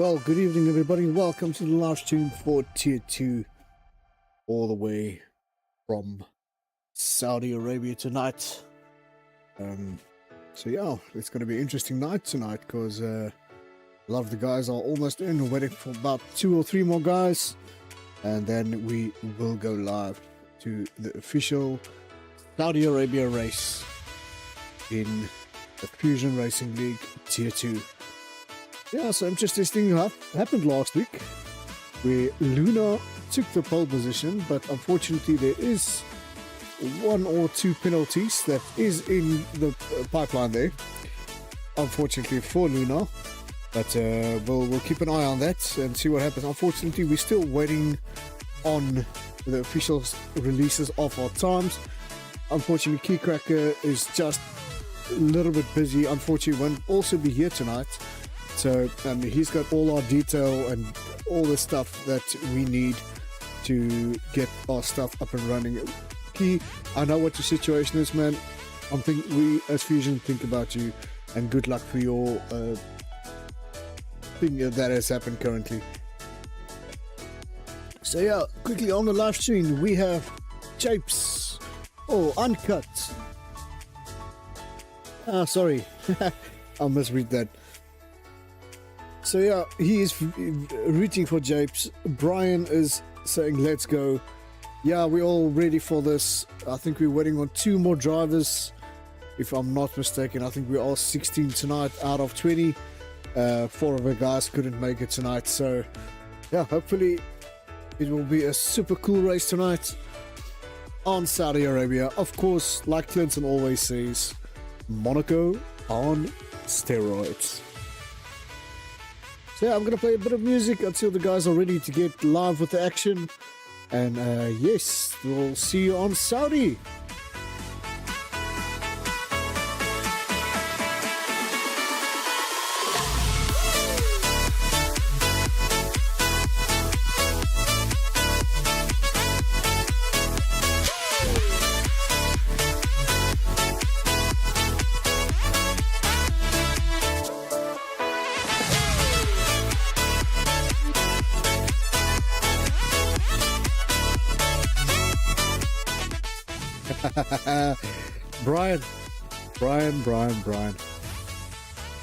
Well, good evening, everybody. Welcome to the live stream for Tier 2, all the way from Saudi Arabia tonight. So yeah, it's going to be an interesting night tonight because a lot of the guys are almost in. We're waiting for about 2 or 3 more guys, and then we will go live to the official Saudi Arabia race in the Fusion Racing League Tier 2. Yeah, so interesting thing happened last week where Luna took the pole position, but unfortunately there is 1 or 2 penalties that is in the pipeline there, unfortunately for Luna, but we'll keep an eye on that and see what happens. Unfortunately, we're still waiting on the official releases of our times. Unfortunately, Keycracker is just a little bit busy. Unfortunately, won't also be here tonight. So he's got all our detail and all the stuff that we need to get our stuff up and running. Key, I know what your situation is, man. We as Fusion think about you, and good luck for your thing that has happened currently. So yeah, quickly on the live stream we have Japes. Oh, uncut. Sorry, I'll misread that. So yeah, he is rooting for Japes. Brian is saying let's go. Yeah, we're all ready for this. I think we're waiting on 2 more drivers, if I'm not mistaken. I think we're all 16 tonight out of 20. 4 of the guys couldn't make it tonight, so yeah, hopefully it will be a super cool race tonight on Saudi Arabia. Of course, like Clinton always says, Monaco on steroids. So yeah, I'm going to play a bit of music until the guys are ready to get live with the action. And yes, we'll see you on Saudi. Brian.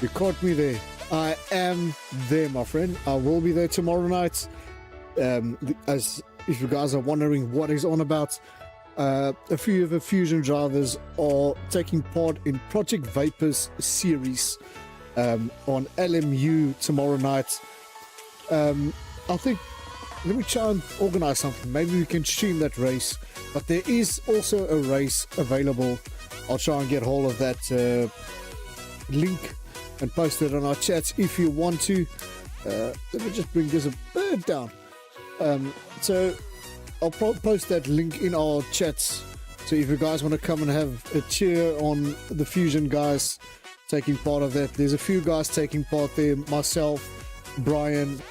You caught me there. I am there, my friend. I will be there tomorrow night. As if you guys are wondering what he's on about, a few of the Fusion drivers are taking part in Project Vapor's series on LMU tomorrow night. I think, let me try and organize something. Maybe we can stream that race. But there is also a race available. I'll try and get hold of that link and post it on our chats if you want to. Let me just bring this a bit down. So I'll post that link in our chats. So if you guys want to come and have a cheer on the Fusion guys taking part of that. There's a few guys taking part there. Myself, Brian,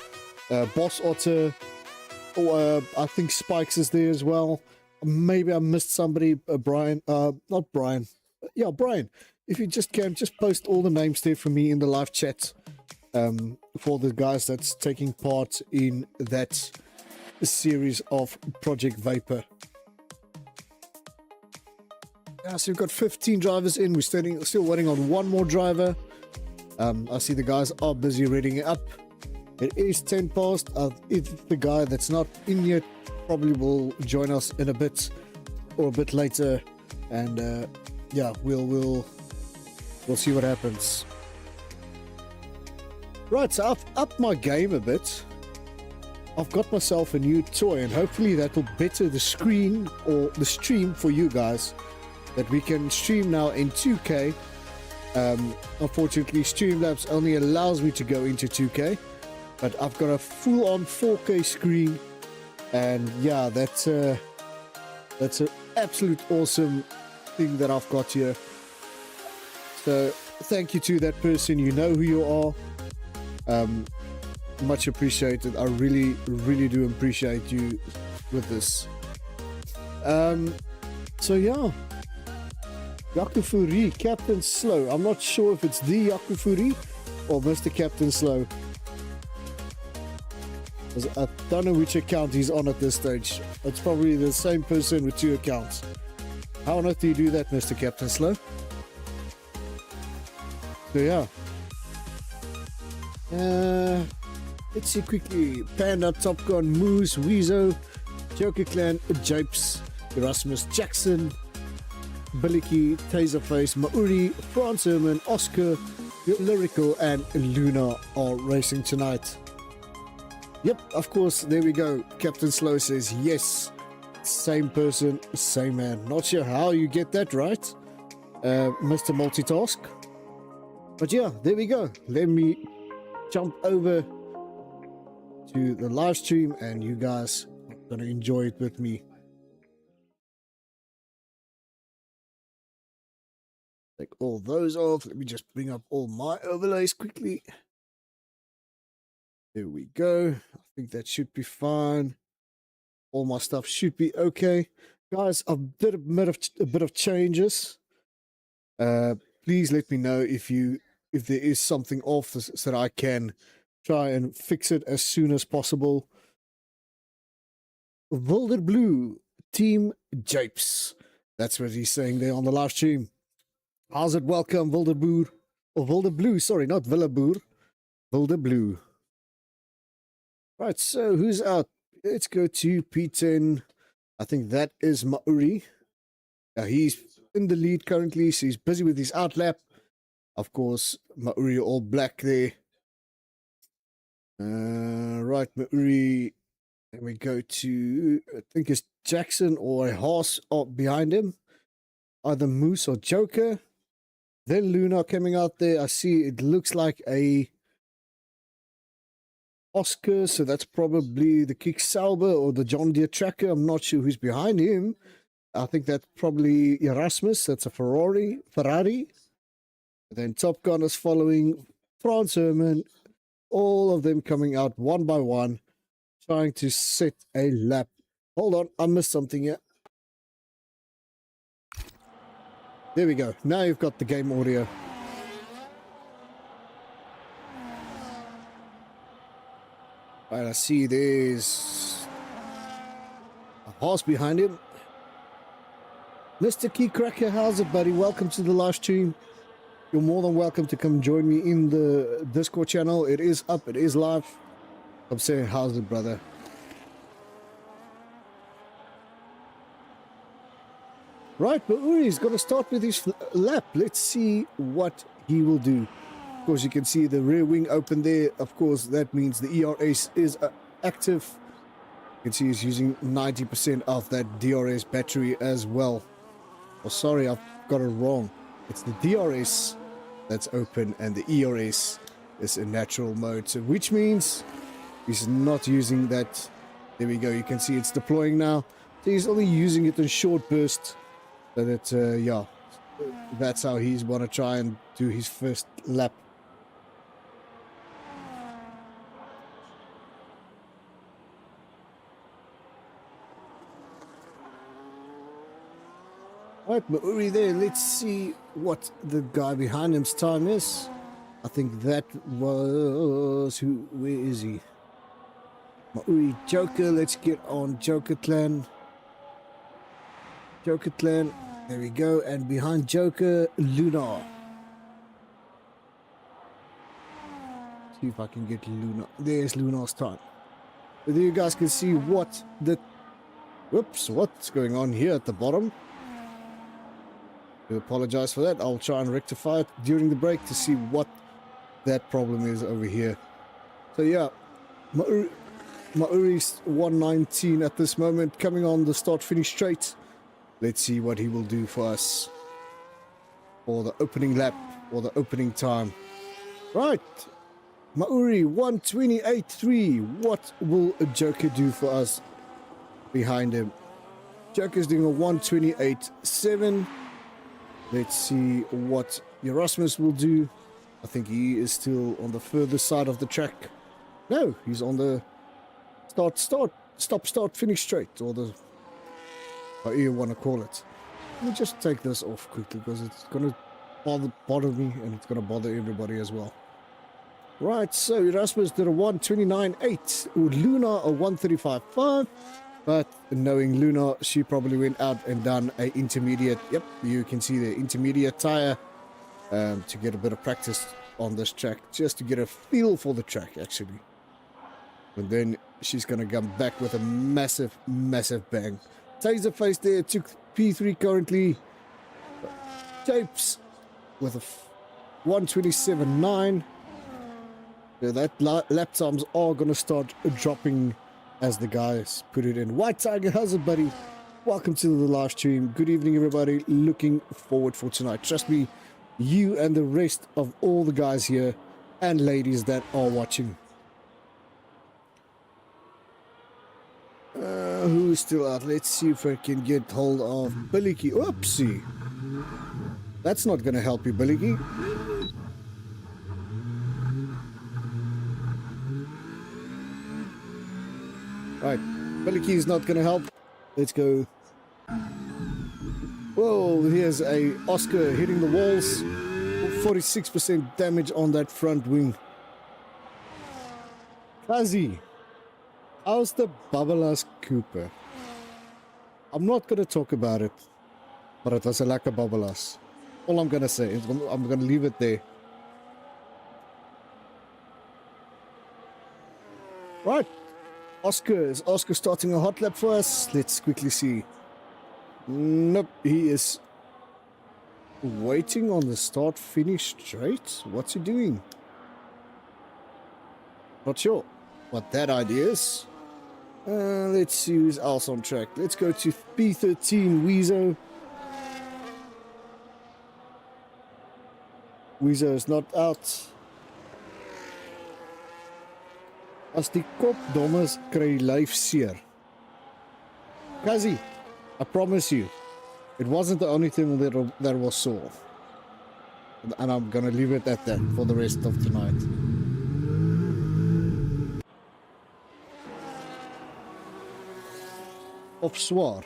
Boss Otter, I think Spikes is there as well. Maybe I missed somebody. Brian, not Brian. Yeah, Brian. If you just can, just post all the names there for me in the live chat for the guys that's taking part in that series of Project Vapor. Yeah, so we've got 15 drivers in. We're still waiting on 1 more driver. I see the guys are busy reading it up. It is 10 past. If the guy that's not in yet probably will join us in a bit or a bit later, and yeah, we'll see what happens. Right, so I've upped my game a bit. I've got myself a new toy, and hopefully that will better the screen or the stream for you guys, that we can stream now in 2K. Unfortunately, Streamlabs only allows me to go into 2K, but I've got a full-on 4K screen. And yeah, that's an absolute awesome thing that I've got here. So thank you to that person. You know who you are. Much appreciated. I really do appreciate you with this. So yeah, Yakufuri, Captain Slow. I'm not sure if it's the Yakufuri or Mr. Captain Slow. I don't know which account he's on at this stage. It's probably the same person with 2 accounts. How on earth do you do that, Mr. Captain Slow? So yeah. Let's see quickly. Panda, Top Gun, Moose, Weezo, Joker Clan, Japes, Erasmus Jackson, Billicky, Taserface, Mauri, Franz Herman, Oscar, Lyrical, and Luna are racing tonight. Yep, of course, there we go. Captain Slow says yes. Same person, same man. Not sure how you get that right, Mr. Multitask. But yeah, there we go. Let me jump over to the live stream and you guys are going to enjoy it with me. Take all those off. Let me just bring up all my overlays quickly. There we go. I think that should be fine. All my stuff should be okay. Guys, I've did a bit of changes. Please let me know if there is something off so that I can try and fix it as soon as possible. Wilder Blue, Team Japes. That's what he's saying there on the live stream. How's it? Welcome, Wilder Blue. Or Wilder Blue, sorry, not Villa Boer. Wilder Blue. Right, so who's out? Let's go to P10. I think that is Mauri. He's in the lead currently, so he's busy with his outlap. Of course, Mauri all black there. Right, Mauri. And we go to, I think it's Jackson or a horse behind him. Either Moose or Joker. Then Luna coming out there. I see it looks like a Oscar, so that's probably the Kick Sauber or the John Deere Tracker. I'm not sure who's behind him. I think that's probably Erasmus. That's a Ferrari. Then Top Gun is following. Franz Herman. All of them coming out one by one, trying to set a lap. Hold on, I missed something here. There we go. Now you've got the game audio. Right, I see there's a horse behind him. Mr. Keycracker, how's it, buddy? Welcome to the live stream. You're more than welcome to come join me in the Discord channel. It is up, it is live. I'm saying, how's it, brother? Right, but Uri's going to start with his lap. Let's see what he will do. Of course, you can see the rear wing open there. Of course, that means the ERS is active. You can see he's using 90% of that DRS battery as well. Oh, sorry, I've got it wrong. It's the DRS that's open and the ERS is in natural mode. So, which means he's not using that. There we go. You can see it's deploying now. So he's only using it in short bursts. So that, yeah, that's how he's want to try and do his first lap. Right, Mauri there. Let's see what the guy behind him's time is. I think that was who? Where is he? Mauri Joker. Let's get on Joker Clan. Joker Clan. There we go. And behind Joker, Luna. See if I can get Luna. There's Luna's time. But there you guys can see what the... Whoops, what's going on here at the bottom. I apologize for that. I'll try and rectify it during the break to see what that problem is over here. So yeah, Mauri's 119 at this moment, coming on the start-finish straight. Let's see what he will do for us for the opening lap or the opening time. Right, Mauri 128.3. What will a Joker do for us behind him? Joker's doing a 128.7. Let's see what Erasmus will do. I think he is still on the further side of the track. No, he's on the stop, finish straight, or the, however you want to call it. Let me just take this off quickly because it's going to bother me and it's going to bother everybody as well. Right, so Erasmus did a 129.8, Luna a 135.5, but knowing Luna, she probably went out and done a intermediate. Yep, you can see the intermediate tire to get a bit of practice on this track, just to get a feel for the track actually. And then she's going to come back with a massive bang. Taser face there, took P3 currently. Tapes with a 127.9. Yeah, that lap times are going to start dropping as the guys put it in. White Tiger, how's it, buddy? Welcome to the live stream. Good evening, everybody. Looking forward for tonight. Trust me, you and the rest of all the guys here and ladies that are watching. Who's still out? Let's see if I can get hold of Billy Key. Oopsie. That's not going to help you, Billy Key. Right, Billy Key is not going to help. Let's go. Whoa, here's a Oscar hitting the walls. 46% damage on that front wing. Kazi, how's the Babalas Cooper? I'm not going to talk about it, but it was a lack of Babalas. All I'm going to say is I'm going to leave it there. Right. Is Oscar starting a hot lap for us? Let's quickly see. Nope, he is waiting on the start finish straight. What's he doing? Not sure what that idea is. Let's see who's else on track. Let's go to P13 Weezo. Weezo is not out. As die kopdommers kry lyf seer. Kazi, I promise you, it wasn't the only thing that was sore. And I'm gonna leave it at that for the rest of tonight. Of swaar.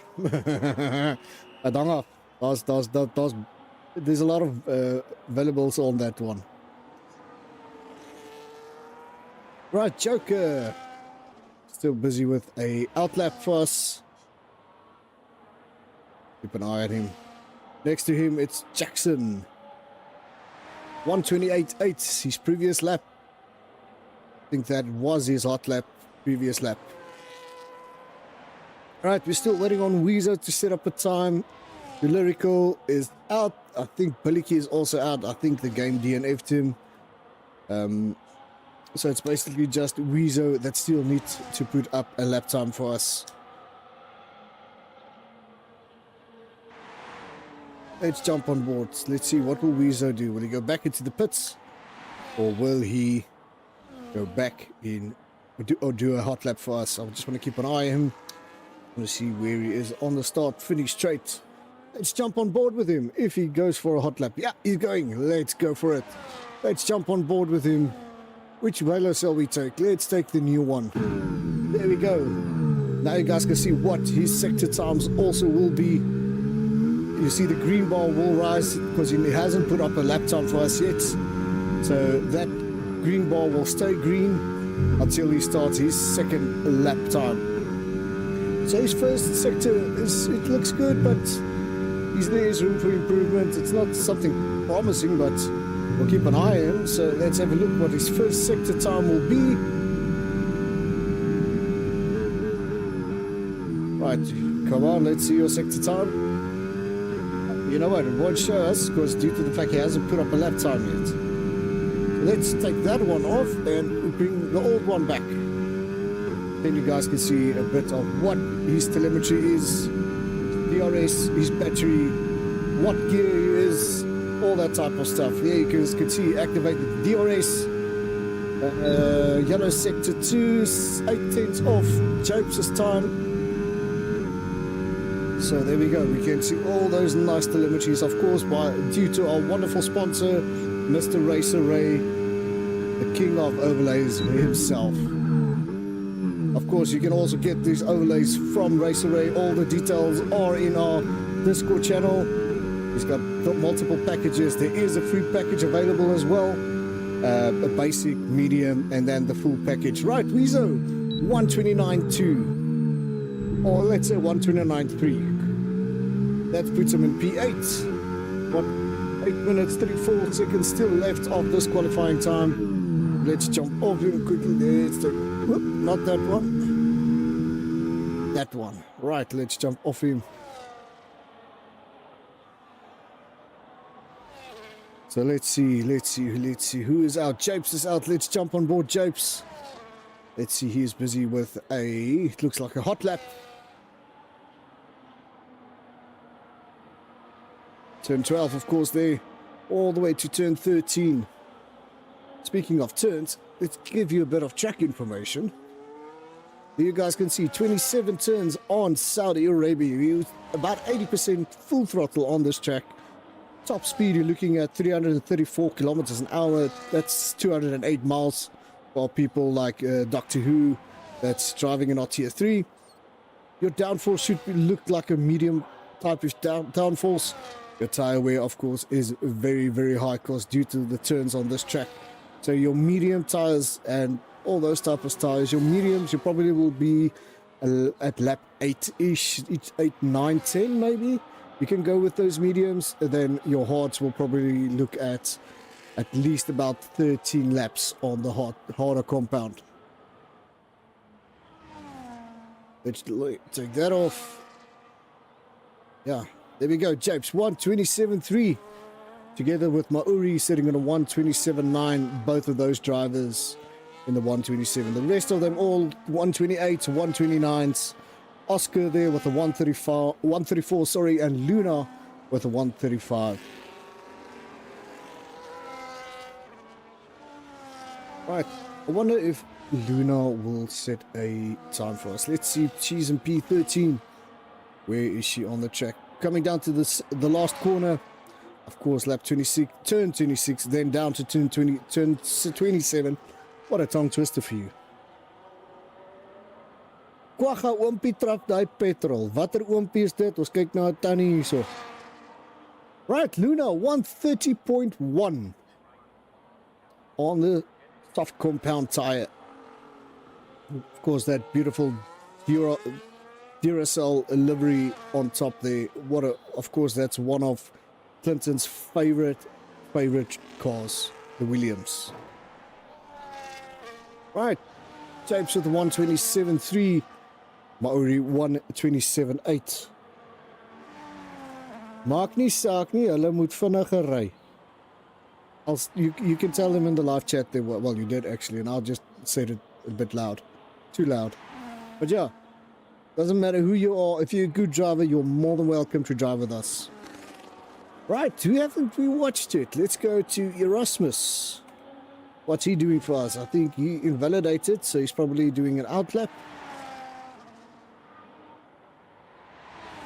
There's a lot of valuables on that one. Right, Joker. Still busy with a outlap for us. Keep an eye on him. Next to him, it's Jackson. 128.8, his previous lap. I think that was his hot lap, previous lap. Right, we're still waiting on Weezer to set up a time. The Lyrical is out. I think Billy Key is also out. I think the game DNF'd him. So it's basically just Weezo that still needs to put up a lap time for us. Let's jump on board. Let's see, what will Weezo do? Will he go back into the pits? Or will he go back in or do a hot lap for us? I just want to keep an eye on him. I want to see where he is on the start finish straight. Let's jump on board with him. If he goes for a hot lap. Yeah, he's going. Let's go for it. Let's jump on board with him. Which Velo shall we take? Let's take the new one. There we go. Now you guys can see what his sector times also will be. You see the green bar will rise because he hasn't put up a lap time for us yet. So that green bar will stay green until he starts his second lap time. So his first sector, it looks good, but there is room for improvement. It's not something promising, but we'll keep an eye on him. So let's have a look what his first sector time will be. Right, come on, let's see your sector time. You know what, it won't show us because due to the fact he hasn't put up a lap time yet. So let's take that one off and bring the old one back. Then you guys can see a bit of what his telemetry is, DRS, his battery, what gear he is, all that type of stuff. There you guys can see activated DRS, yellow sector 2, 8/10 off Jobs' time. So there we go, we can see all those nice telemetries, of course, due to our wonderful sponsor, Mr. Racer Ray, the king of overlays himself. Of course, you can also get these overlays from Racer Ray. All the details are in our Discord channel. He's got multiple packages. There is a free package available as well. a basic, medium, and then the full package. Right, Weezo, 129.2, or let's say 129.3. That puts him in P8. What, 8 minutes 34 seconds still left of this qualifying time. Let's jump off him quickly. Let's take, whoop, not that one. That one. Right, let's jump off him. So let's see who is out. Japes is out. Let's jump on board Japes. Let's see, he's busy with it looks like a hot lap. Turn 12, of course, there, all the way to turn 13. Speaking of turns, let's give you a bit of track information. You guys can see 27 turns on Saudi Arabia. We use about 80% full throttle on this track. Top speed, you're looking at 334 kilometers an hour. That's 208 miles for people like Doctor Who that's driving an RTS 3. Your downforce should look like a medium type of downforce. Your tire wear, of course, is very, very high cost due to the turns on this track. So your medium tires and all those type of tires, your mediums, you probably will be at lap 8-ish, 8, 9, 10 maybe. You can go with those mediums. Then your hards will probably look at least about 13 laps on the harder compound. Let's take that off. Yeah, there we go. Japes 127.3 together with Mauri sitting on a 127.9. Both of those drivers in the 127. The rest of them all 128, 129s. Oscar there with a 134, sorry, and Luna with a 135. Right, I wonder if Luna will set a time for us. Let's see, she's in P13. Where is she on the track? Coming down to the last corner, of course, lap 26, turn 26, then down to turn 27. What a tongue twister for you. Kwagga oompie trap daai petrol. Watter oompie is dit? Ons kyk na 'n tannie hierso. Right, Luna 130.1 on the soft compound tire. Of course, that beautiful Duracell livery on top there. Of course, that's one of Clinton's favorite cars, the Williams. Right, Japes with the 127.3. Mauri 127.8. Maak nie saak nie, hulle moet vinniger ry. You can tell them in the live chat there. Well, you did actually, and I'll just say it a bit loud. Too loud. But yeah, doesn't matter who you are. If you're a good driver, you're more than welcome to drive with us. Right, who haven't we watched it? Let's go to Erasmus. What's he doing for us? I think he invalidated, so he's probably doing an outlap.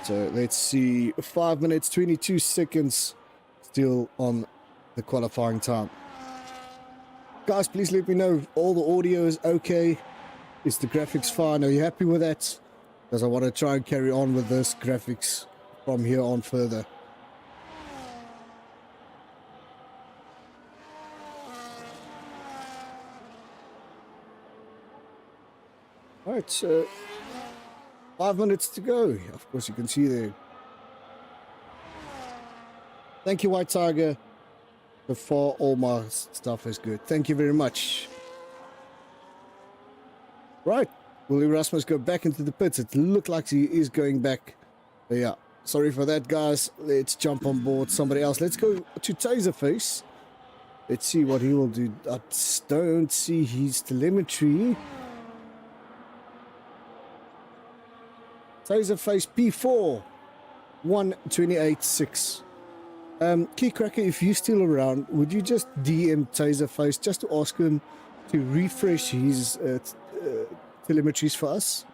So let's see, 5 minutes, 22 seconds still on the qualifying time. Guys, please let me know if all the audio is okay. Is the graphics fine? Are you happy with that? Because I want to try and carry on with this graphics from here on further. Alright, so 5 minutes to go. Of course, you can see there. Thank you, White Tiger. So far, all my stuff is good. Thank you very much. Right. Will Erasmus go back into the pits? It looked like he is going back. But yeah, sorry for that, guys. Let's jump on board somebody else. Let's go to Taserface. Let's see what he will do. I don't see his telemetry. Taserface P4 128.6. Keycracker, if you're still around, would you just DM Taserface just to ask him to refresh his telemetries for us?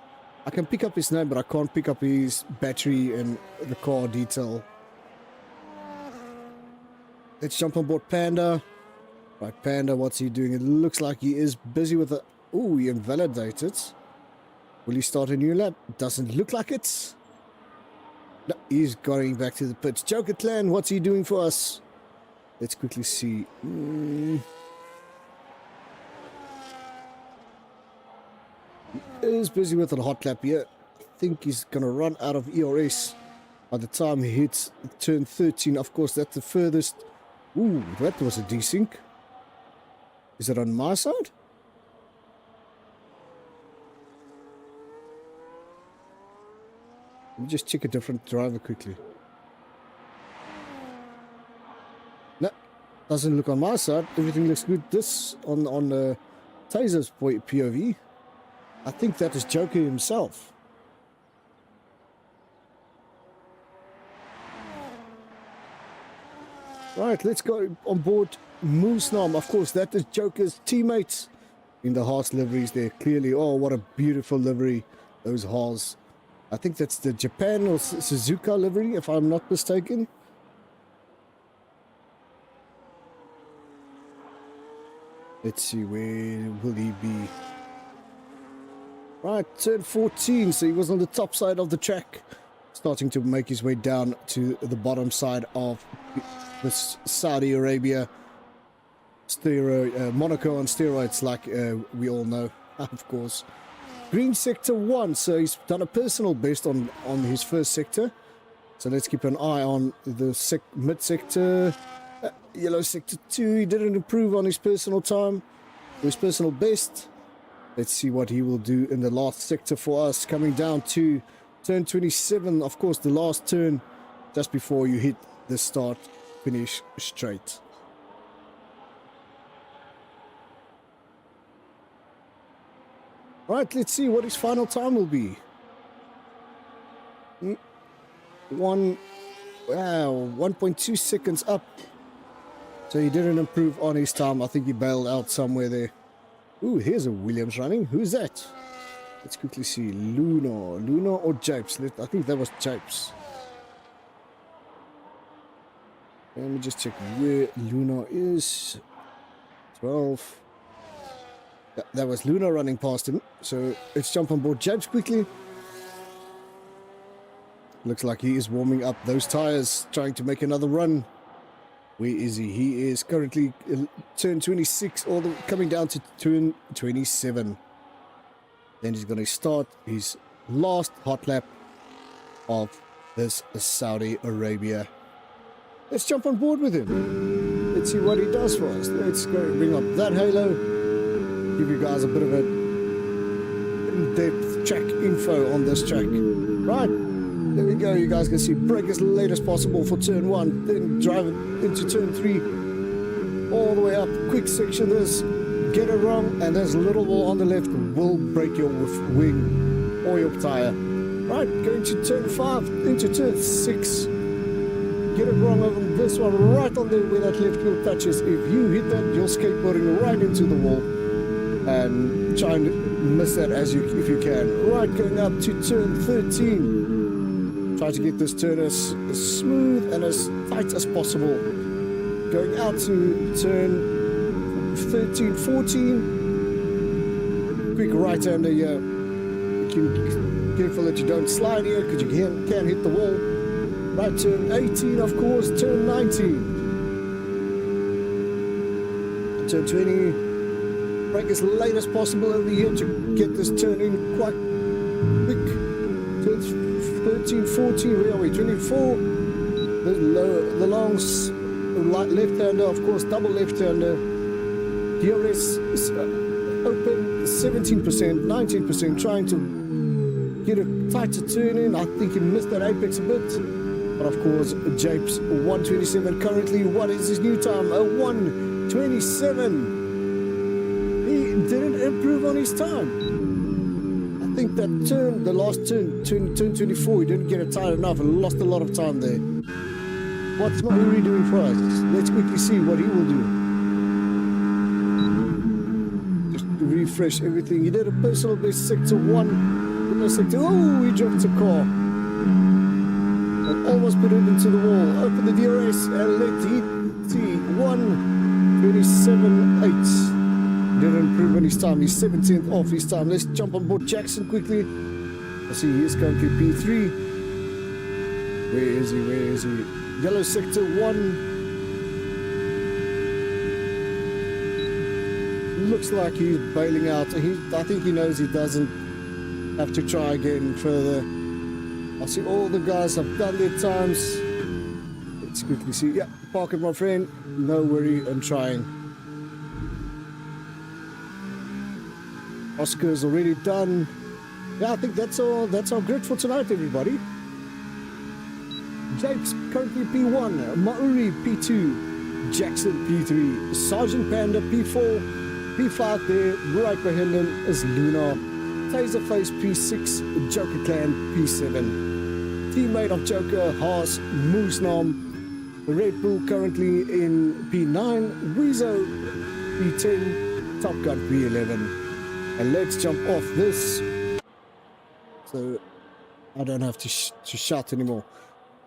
I can pick up his name, but I can't pick up his battery and the car detail. Let's jump on board Panda. Right, Panda, what's he doing? It looks like he is busy with a... Oh, he invalidated. Will he start a new lap? Doesn't look like it. No, he's going back to the pits. Joker Clan, what's he doing for us? Let's quickly see. is busy with a hot lap here. I think he's going to run out of ERS by the time he hits turn 13. Of course, that's the furthest. Ooh, that was a desync. Is it on my side? Let me just check a different driver quickly. No, doesn't look on my side. Everything looks good. This on Taser's POV. I think that is Joker himself. Right, let's go on board Moose now. Of course, that is Joker's teammates in the Haas liveries there. Clearly, oh, what a beautiful livery, those Haas. I think that's the Japan or Suzuka livery, if I'm not mistaken. Let's see, where will he be? Right, turn 14, so he was on the top side of the track, starting to make his way down to the bottom side of this Saudi Arabia, Monaco on steroids, like we all know, of course. Green sector 1, so he's done a personal best on his first sector. So let's keep an eye on the mid sector. Yellow sector 2, he didn't improve on his personal time, his personal best. Let's see what he will do in the last sector for us, coming down to turn 27. Of course, the last turn just before you hit the start finish straight. Right, let's see what his final time will be. Wow, 1.2 seconds up. So he didn't improve on his time. I think he bailed out somewhere there. Ooh, here's a Williams running. Who's that? Let's quickly see. Luna or Japes? I think that was Japes. Let me just check where Luna is. 12. That was Luna running past him. So let's jump on board Japes quickly. Looks like he is warming up those tires, trying to make another run. Where is he? He is currently turn 26, all the coming down to turn 27. Then he's going to start his last hot lap of this Saudi Arabia. Let's jump on board with him. Let's see what he does for us. Let's go bring up that halo. Give you guys a bit of a in-depth track info on this track. Right. There we go, you guys can see brake as late as possible for turn 1, then drive it into turn 3, all the way up, quick section this, get it wrong, and there's a little wall on the left, will break your wing or your tire. Right, going to turn 5, into turn 6, get it wrong over this one, right on there where that left wheel touches. If you hit that, you're skateboarding right into the wall, and try and miss that if you can. Right, going up to turn 13. Try to get this turn as smooth and as tight as possible. Going out to turn 13, 14. Quick right-hander here. Careful that you don't slide here because you can hit the wall. Right turn 18, of course. Turn 19. Turn 20. Brake as late as possible over here to get this turn in quite quick. Turn 13, 14, where are we? 24. The long left-hander, of course, double left-hander. DRS is open 17%, 19%, trying to get a tighter turn in. I think he missed that apex a bit. But of course, Japes 127 currently. What is his new time? A 127. He didn't improve on his time. I think that turn, the last turn 24, he didn't get it tight enough and lost a lot of time there. What's Mahuri doing for us? Let's quickly see what he will do. Just to refresh everything. He did a personal best sector 1. Sector, oh, he dropped a car. And almost put it into the wall. Open the DRS and let it see 1:27.8. Didn't improve on his time. He's 17th off his time. Let's jump on board Jackson quickly. I see he is currently P3. Where is he? Where is he? Yellow sector 1. Looks like he's bailing out. I think he knows he doesn't have to try again further. I see all the guys have done their times. Let's quickly see. Yeah, park it, my friend. No worry, I'm trying. Oscar's already done. Yeah, I think that's our grid for tonight, everybody. Japes currently P1, Mauri P2, Jackson P3, Sergeant Panda P4, P5 there, right behind him is Luna, Taserface P6, Joker Clan P7, teammate of Joker, Haas, Moosnam, Red Bull currently in P9, Weezo P10, Top Gun P11. And let's jump off this, so I don't have to shout anymore.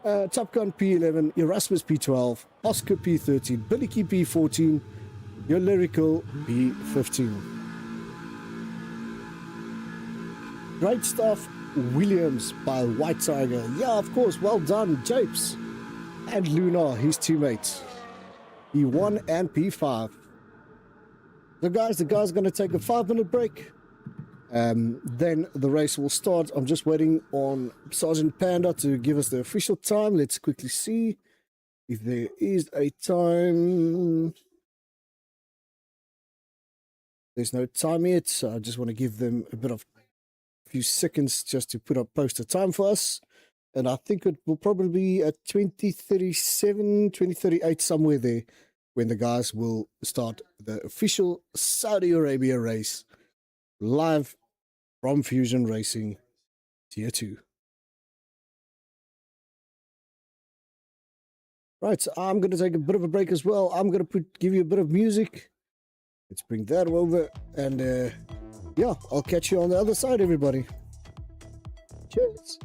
Top Gun P11, Erasmus P12, Oscar P13, Billicky P14, your Lyrical P15. Great stuff, Williams by White Tiger. Yeah, of course, well done, Japes. And Luna, his teammates. P1 and P5. The guys are going to take a 5-minute break. Then the race will start. I'm just waiting on Sergeant Panda to give us the official time. Let's quickly see if there is a time. There's no time yet, so I just want to give them a few seconds just to post a time for us. And I think it will probably be at 20:37, 20:38, somewhere there, when the guys will start the official Saudi Arabia race live from Fusion Racing Tier 2. Right, so I'm going to take a bit of a break as well. I'm going to give you a bit of music. Let's bring that over. And yeah, I'll catch you on the other side, everybody. Cheers.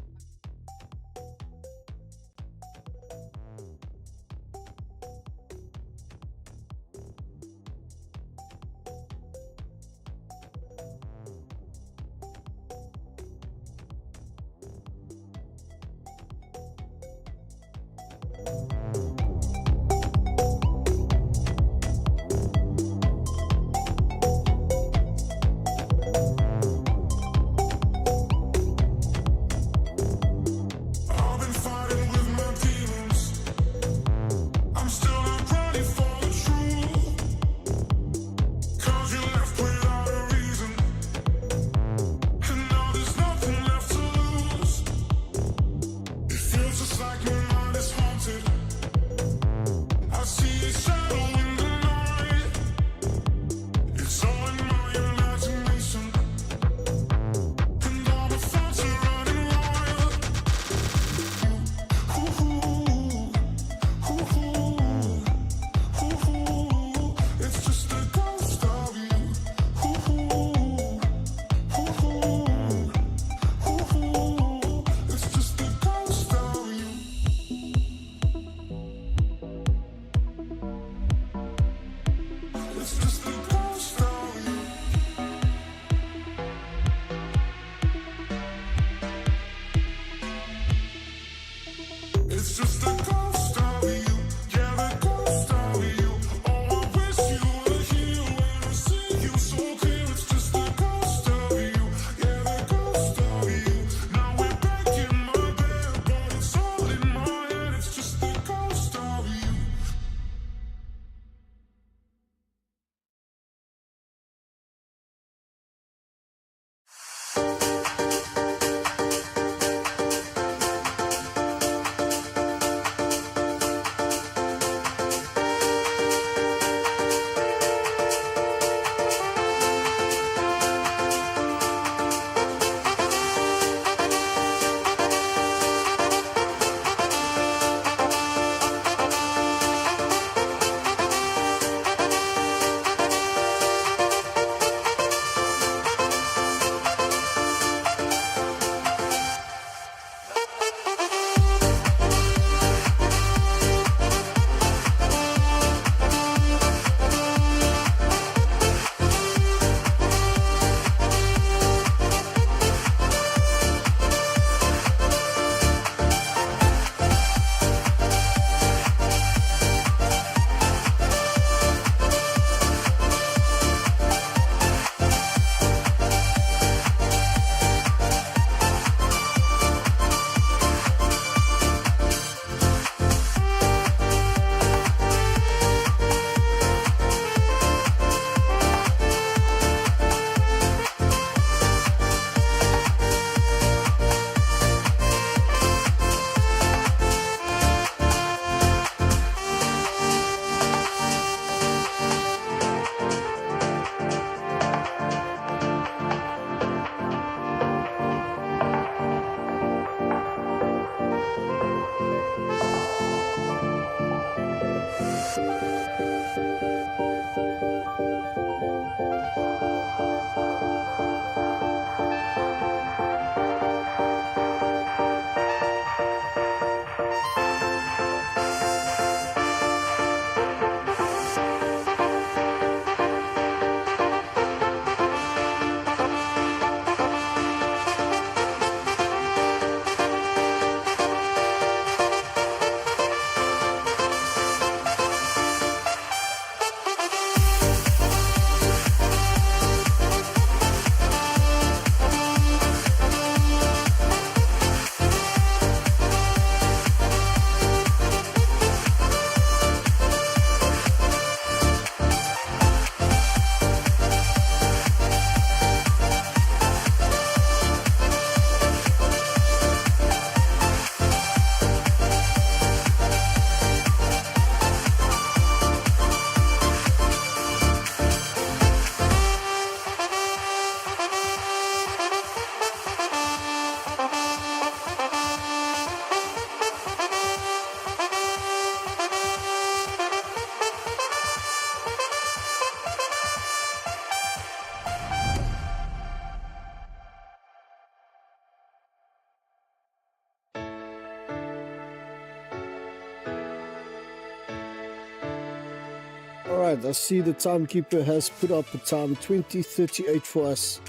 Alright, I see the timekeeper has put up a time 20:38 for us.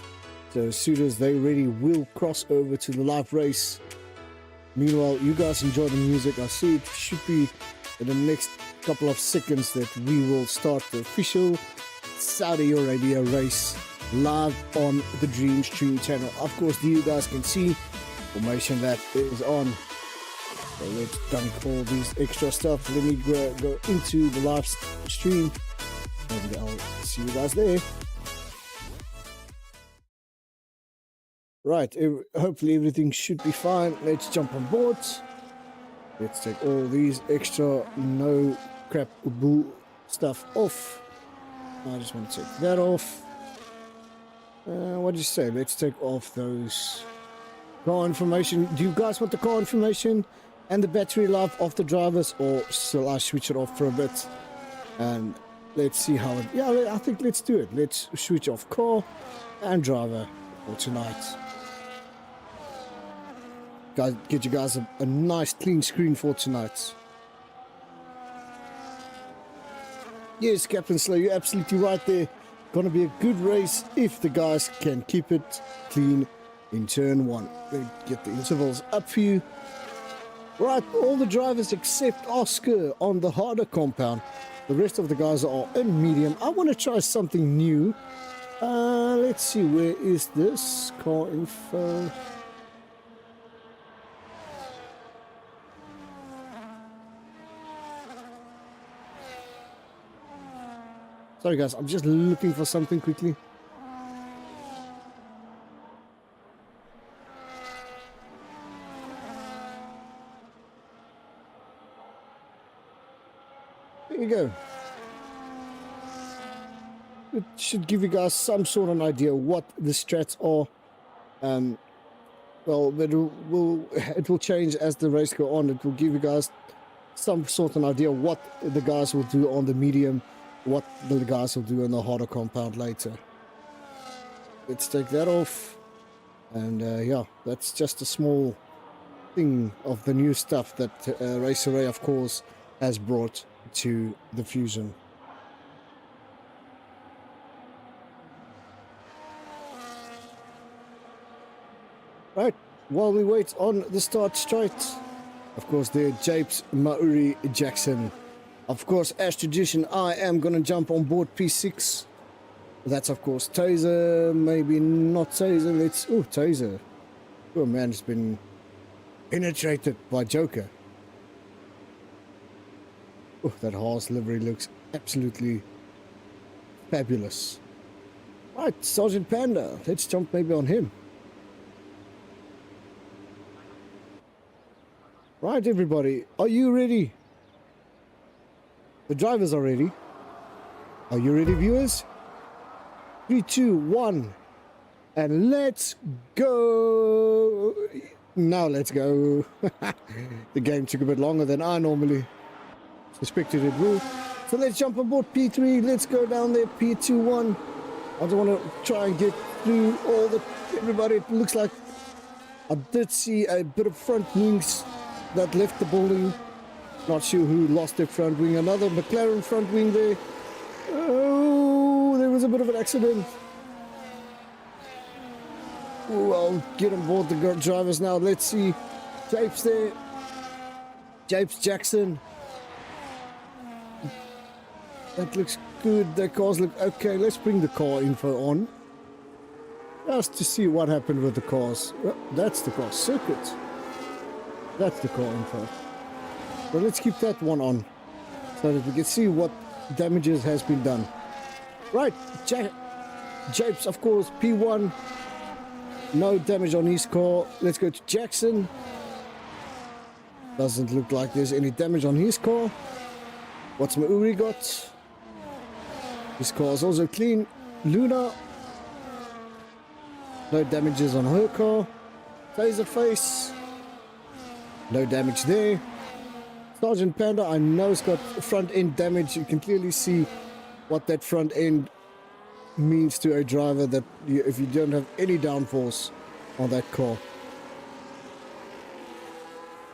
So as soon as they're ready, we'll cross over to the live race. Meanwhile, you guys enjoy the music. I see it should be in the next couple of seconds that we will start the official Saudi Arabia race live on the Dream Stream channel. Of course, you guys can see information that is on. So let's dump all these extra stuff. Let me go into the live stream and I'll see you guys there. Right, hopefully everything should be fine. Let's jump on board. Let's take all these extra no crap bull stuff off. I just want to take that off. What did you say? Let's take off those car information. Do you guys want the car information and the battery life of the drivers, or shall I switch it off for a bit? And let's see how it... Yeah, I think let's do it. Let's switch off car and driver for tonight. Guys, get you guys a nice clean screen for tonight. Yes, Captain Slow, you're absolutely right there. Gonna be a good race if the guys can keep it clean in turn one. Let's get the intervals up for you. Right, all the drivers except Oscar on the harder compound. The rest of the guys are in medium. I want to try something new. Let's see, where is this? Car info. Sorry guys, I'm just looking for something quickly. There you go. It should give you guys some sort of idea what the strats are. Well, it will change as the race go on. It will give you guys some sort of idea what the guys will do on the medium, what the guys will do in the harder compound later. Let's take that off. And yeah, that's just a small thing of the new stuff that Race Array, of course, has brought to the Fusion. Right, while we wait on the start straight, of course, there Japes Mauri Jackson. Of course, as tradition, I am going to jump on board P6. That's, of course, Taser, maybe not Taser. Let's... Oh, Taser. Oh, man, it's been penetrated by Joker. Oh, that horse livery looks absolutely fabulous. Right, Sergeant Panda. Let's jump maybe on him. Right, everybody. Are you ready? The drivers are ready. Are you ready, viewers? 3, 2, 1. And let's go. Now let's go. The game took a bit longer than I normally suspected it would. So let's jump on board P3. Let's go down there, P21. I don't want to try and get through all the... Everybody, it looks like I did see a bit of front wings that left the building. Not sure who lost their front wing. Another McLaren front wing there. Oh, there was a bit of an accident. Oh, I'll get on board the drivers now. Let's see. Japes there. Japes Jackson. That looks good. The cars look okay. Let's bring the car info on. Just to see what happened with the cars. Well, that's the car circuit. That's the car info. So let's keep that one on so that we can see what damages has been done. Right, Japes, of course, P1. No damage on his car. Let's go to Jackson. Doesn't look like there's any damage on his car. What's Mauri got? His car is also clean. Luna. No damages on her car. Taserface. No damage there. Sergeant Panda, I know it's got front end damage. You can clearly see what that front end means to a driver, that if you don't have any downforce on that car.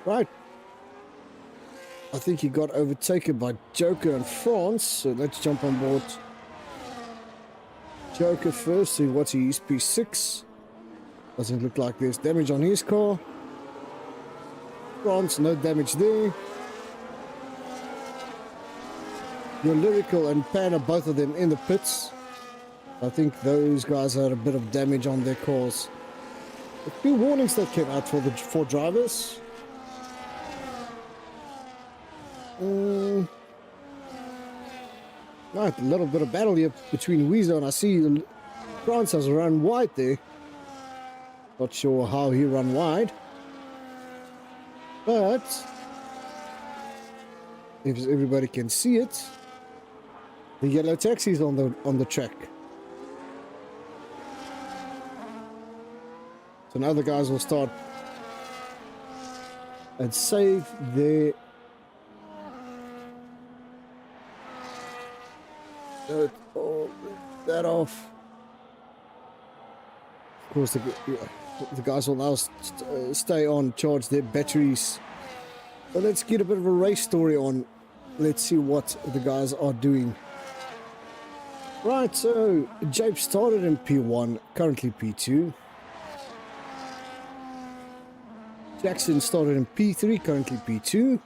Right. I think he got overtaken by Joker and France. So let's jump on board Joker first. See what he is. P6. Doesn't look like there's damage on his car. France, no damage there. Your Lyrical and Panda, both of them in the pits. I think those guys had a bit of damage on their cars. A few warnings that came out for the four drivers. Right, a little bit of battle here between Weezer, and I see France has run wide there. Not sure how he ran wide, but if everybody can see it, the yellow taxi's on the track. So now the guys will start and save their that off. Of course, the guys will now stay on, charge their batteries. So let's get a bit of a race story on. Let's see what the guys are doing. Right, so Jape started in P1, currently P2. Jackson started in P3, currently P2.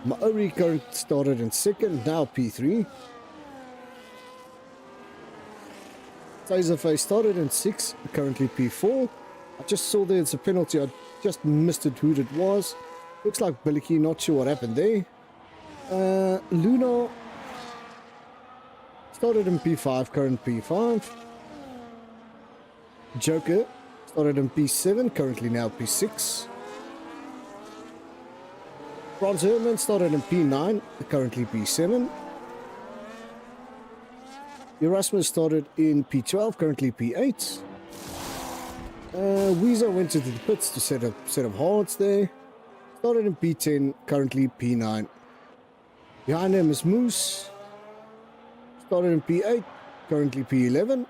Maori currently started in second, now P3. Taserface started in 6, currently P4. I just saw there's a penalty, I just missed it who it was. Looks like Billicky, not sure what happened there. Luna started in P5, current P5. Joker started in P7, currently now P6. Franz Herman started in P9, currently P7. Erasmus started in P12, currently P8. Weezer went into the pits to set up hards there. Started in P10, currently P9. Behind him is Moose. Started in P8, currently P11.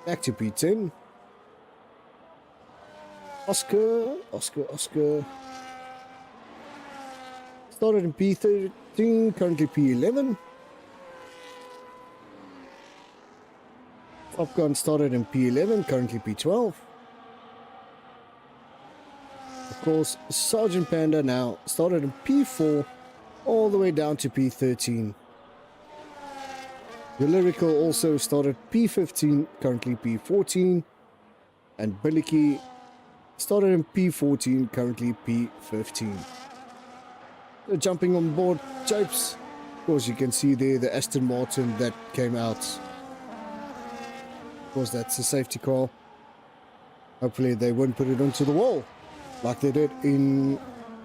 Back to P10. Oscar. Started in P13, currently P11. Top Gun started in P11, currently P12. Of course, Sergeant Panda now started in P4, all the way down to P13. The Lyrical also started P15, currently P14. And Billicky started in P14, currently P15. So jumping on board Japes. Of course, you can see there the Aston Martin that came out. Of course, that's a safety car. Hopefully they won't put it onto the wall like they did in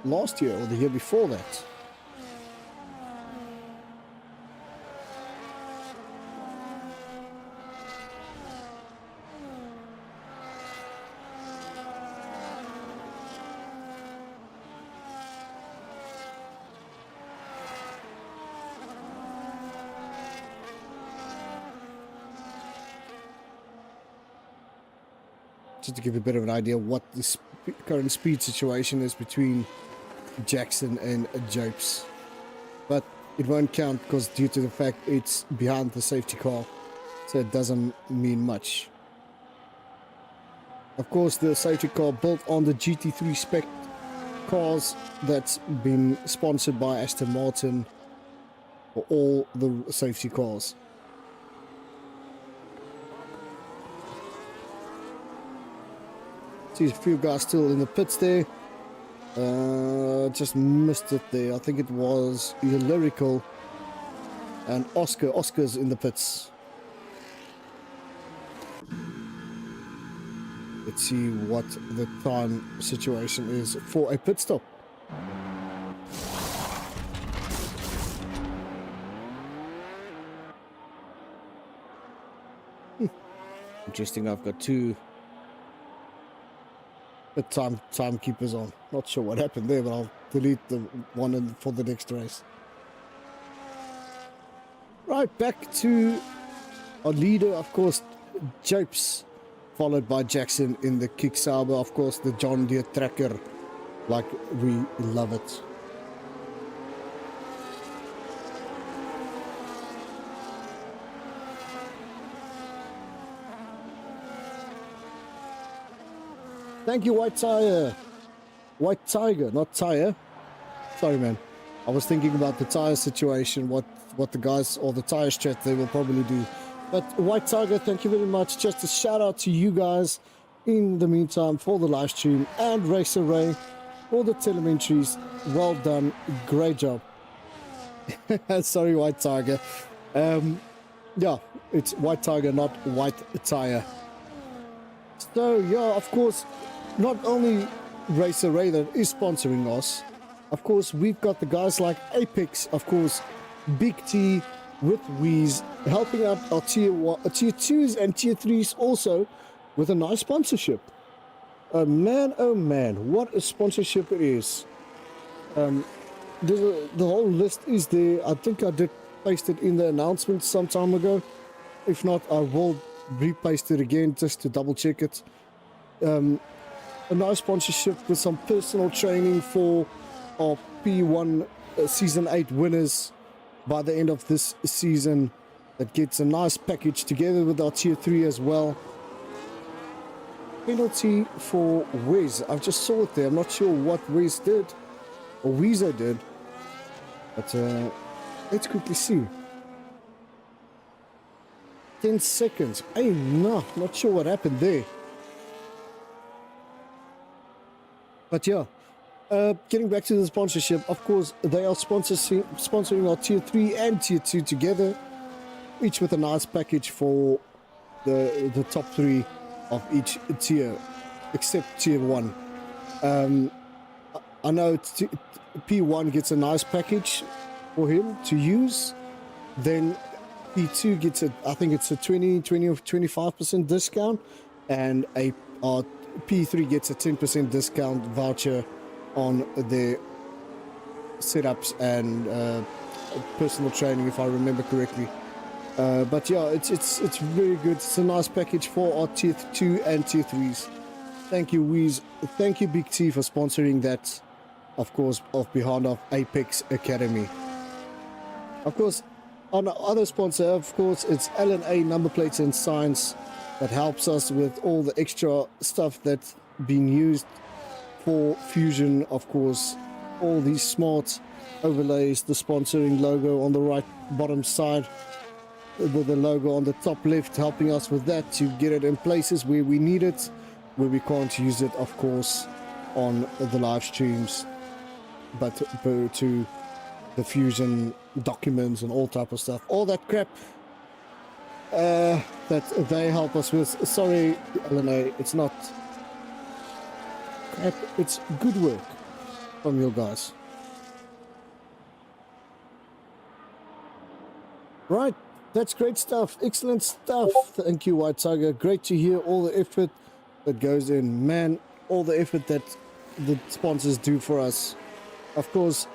last year or the year before that. Just to give you a bit of an idea what the current speed situation is between Jackson and Japes. But it won't count because due to the fact it's behind the safety car, so it doesn't mean much. Of course, the safety car built on the GT3 spec cars that's been sponsored by Aston Martin for all the safety cars. See a few guys still in the pits there. Just missed it there. I think it was either Lyrical and Oscar. Oscar's in the pits. Let's see what the time situation is for a pit stop. Interesting, I've got two timekeepers on. Not sure what happened there, but I'll delete the one for the next race. Right, back to our leader, of course, Japes followed by Jackson in the Kick Sauber, of course, the John Deere Tracker, like we love it. Thank you, White Tiger. White Tiger, not Tire. Sorry, man. I was thinking about the tire situation, what the guys or the tire stretch they will probably do. But White Tiger, thank you very much. Just a shout out to you guys in the meantime for the live stream, and Racer Ray for the telemetries. Well done. Great job. Sorry, White Tiger. Yeah, it's White Tiger, not White Tire. So, yeah, of course, not only Racer Ray that is sponsoring us, of course, we've got the guys like Apex, of course, Big T with Wheeze, helping out our tier 2s and tier 3s also with a nice sponsorship. Man, oh man, what a sponsorship it is. The whole list is there. I think I did paste it in the announcement some time ago. If not, I will repaste it again just to double check it. A nice sponsorship with some personal training for our P1 Season 8 winners by the end of this season. That gets a nice package together with our Tier 3 as well. Penalty for Wes. I just saw it there. I'm not sure what Wes did, or Weezer did. But let's quickly see. 10 seconds. Hey, no, not sure what happened there. But yeah, getting back to the sponsorship, of course, they are sponsoring our Tier 3 and Tier 2 together, each with a nice package for the top 3 of each tier, except Tier 1. I know P1 gets a nice package for him to use, then P2 gets I think it's a 20 or 25% discount, and P3 gets a 10% discount voucher on their setups and personal training, if I remember correctly. But yeah, it's very good. It's a nice package for our Tier 2 and Tier 3s. Thank you, Weez. Thank you, Big T, for sponsoring that, of course, behind of Apex Academy. Of course, on our other sponsor, of course, it's LNA Number Plates and Signs that helps us with all the extra stuff that's being used for Fusion, of course. All these smart overlays, the sponsoring logo on the right bottom side, the logo on the top left, helping us with that to get it in places where we need it, where we can't use it, of course, on the live streams, but to the Fusion documents and all type of stuff, all that crap that they help us with. Sorry, LNA, it's not crap, it's good work from you guys. Right, that's great stuff, excellent stuff. Thank you, White Tiger. Great to hear all the effort that goes in, man, all the effort that the sponsors do for us. Of course,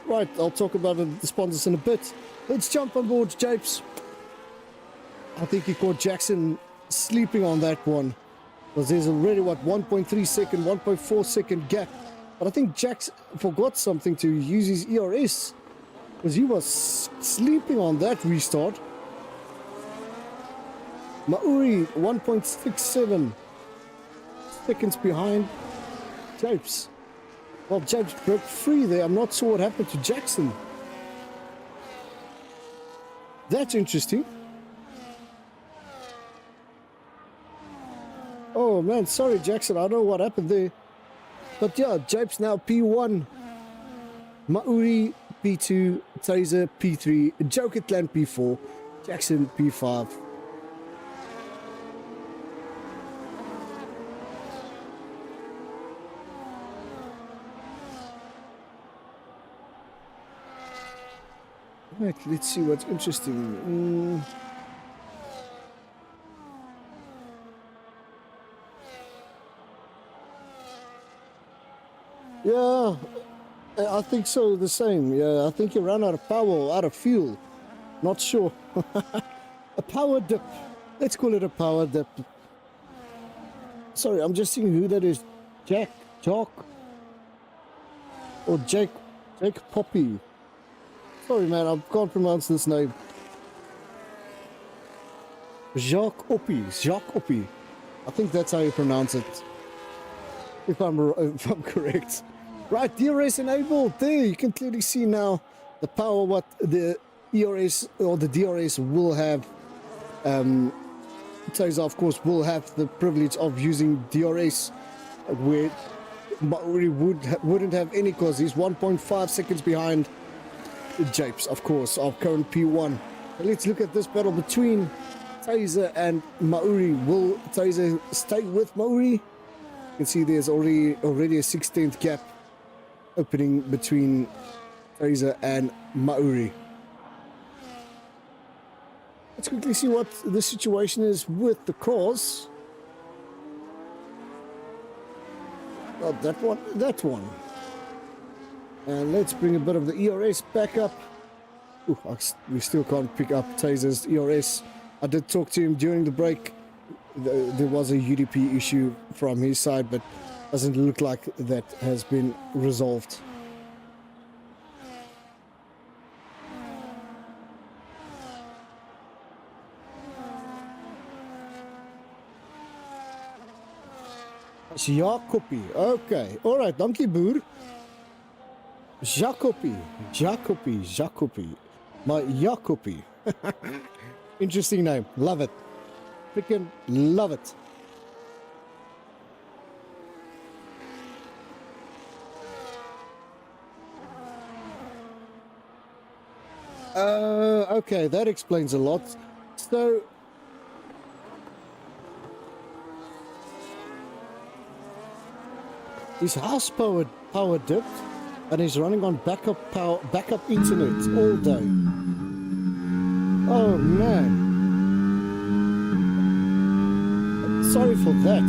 right, I'll talk about the sponsors in a bit. Let's jump on board, Japes. I think he caught Jackson sleeping on that one, because there's already, what, 1.3 second, 1.4 second gap. But I think Jax forgot something to use his ERS, because he was sleeping on that restart. Mauri, 1.67 seconds behind Japes. Well, Japes broke free there. I'm not sure what happened to Jackson. That's interesting. Oh man, sorry Jackson, I don't know what happened there. But yeah, Japes now P1, Mauri P2, Taser P3, Joker Clan P4, Jackson P5. Right, let's see what's interesting. Yeah, I think so, the same. Yeah, I think you ran out of power, out of fuel. Not sure. A power dip. Let's call it a power dip. Sorry, I'm just seeing who that is. Jock, or Jake Poppy. Sorry, man, I can't pronounce this name. Jacques Oppie. I think that's how you pronounce it. If I'm correct. Right, DRS enabled. There, you can clearly see now the power what the ERS or the DRS will have. Taser, of course, will have the privilege of using DRS, where Maori wouldn't have any, because he's 1.5 seconds behind Japes, of course, of current P1. Let's look at this battle between Taser and Maori. Will Taser stay with Maori? You can see there's already a 16th gap opening between Taser and Maori. Let's quickly see what the situation is with the cars. Not that one. And let's bring a bit of the ERS back up. Ooh, we still can't pick up Taser's ERS. I did talk to him during the break. There was a UDP issue from his side, but doesn't look like that has been resolved. Jacopi. Okay. All right. Dankie boer. Jacopi. My Jacopi. Interesting name. Love it. Freaking love it. Okay, that explains a lot. So his house power dipped, and he's running on backup internet all day. Oh man. Sorry for that.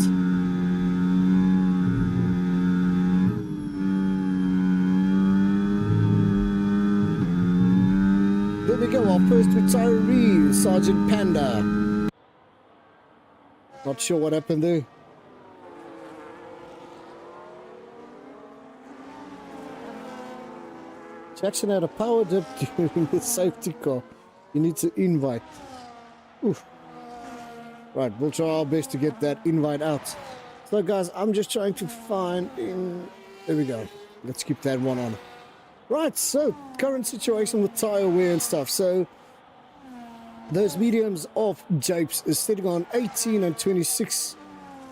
There we go, our first retiree, Sergeant Panda. Not sure what happened there. Jackson had a power dip during the safety car. You need to invite. Oof. Right, we'll try our best to get that invite out. So guys, I'm just trying to find in... There we go. Let's keep that one on. Right, so current situation with tire wear and stuff. So those mediums of Japes is sitting on 18 and 26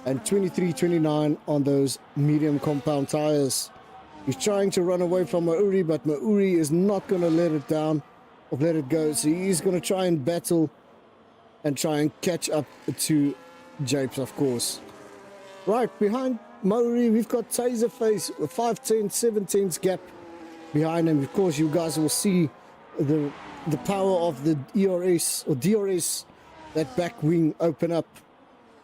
and 23, 29 on those medium compound tires. He's trying to run away from Mauri, but Mauri is not going to let it down or let it go. So he's going to try and battle and try and catch up to Japes, of course. Right, behind Mauri, we've got Taserface, a 5'10", 7'10" gap behind him. Of course, you guys will see the power of the ERS or DRS, that back wing open up.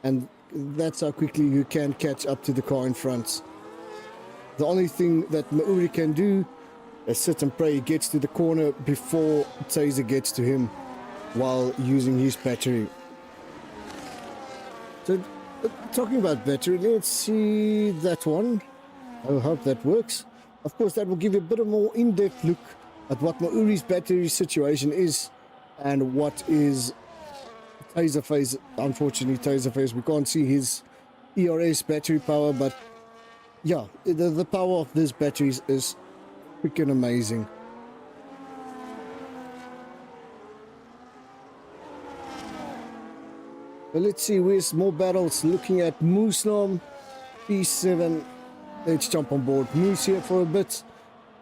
And that's how quickly you can catch up to the car in front. The only thing that Mauri can do is sit and pray he gets to the corner before Taser gets to him while using his battery. So, talking about battery, let's see that one. I hope that works. Of course, that will give you a bit of more in-depth look at what Mauri's battery situation is and what is Taserface. Unfortunately, Taserface, we can't see his ERS battery power, but yeah, the power of these batteries is freaking amazing. But let's see, where's more battles? Looking at Moosnom, P7. Let's jump on board Moose here for a bit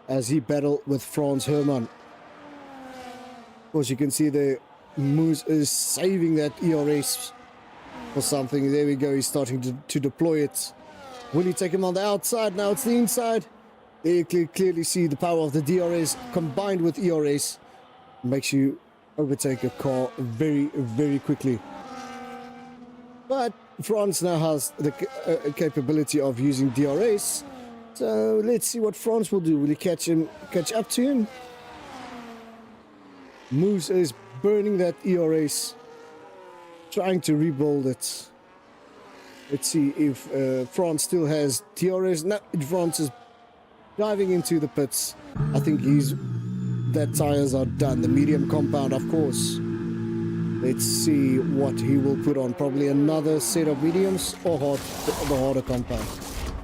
as he battled with Franz Hermann. Of course, you can see the Moose is saving that ERS for something. There we go, he's starting to deploy it. Will he take him on the outside? Now it's the inside. There you can clearly see the power of the DRS combined with ERS. Makes you overtake a car very, very quickly. But Franz now has the capability of using DRS. So let's see what Franz will do. Will he catch up to him? Moose is burning that ERS, trying to rebuild it. Let's see if France still has DRS. No, France is diving into the pits. I think that tires are done. The medium compound, of course. Let's see what he will put on. Probably another set of mediums or the harder compound.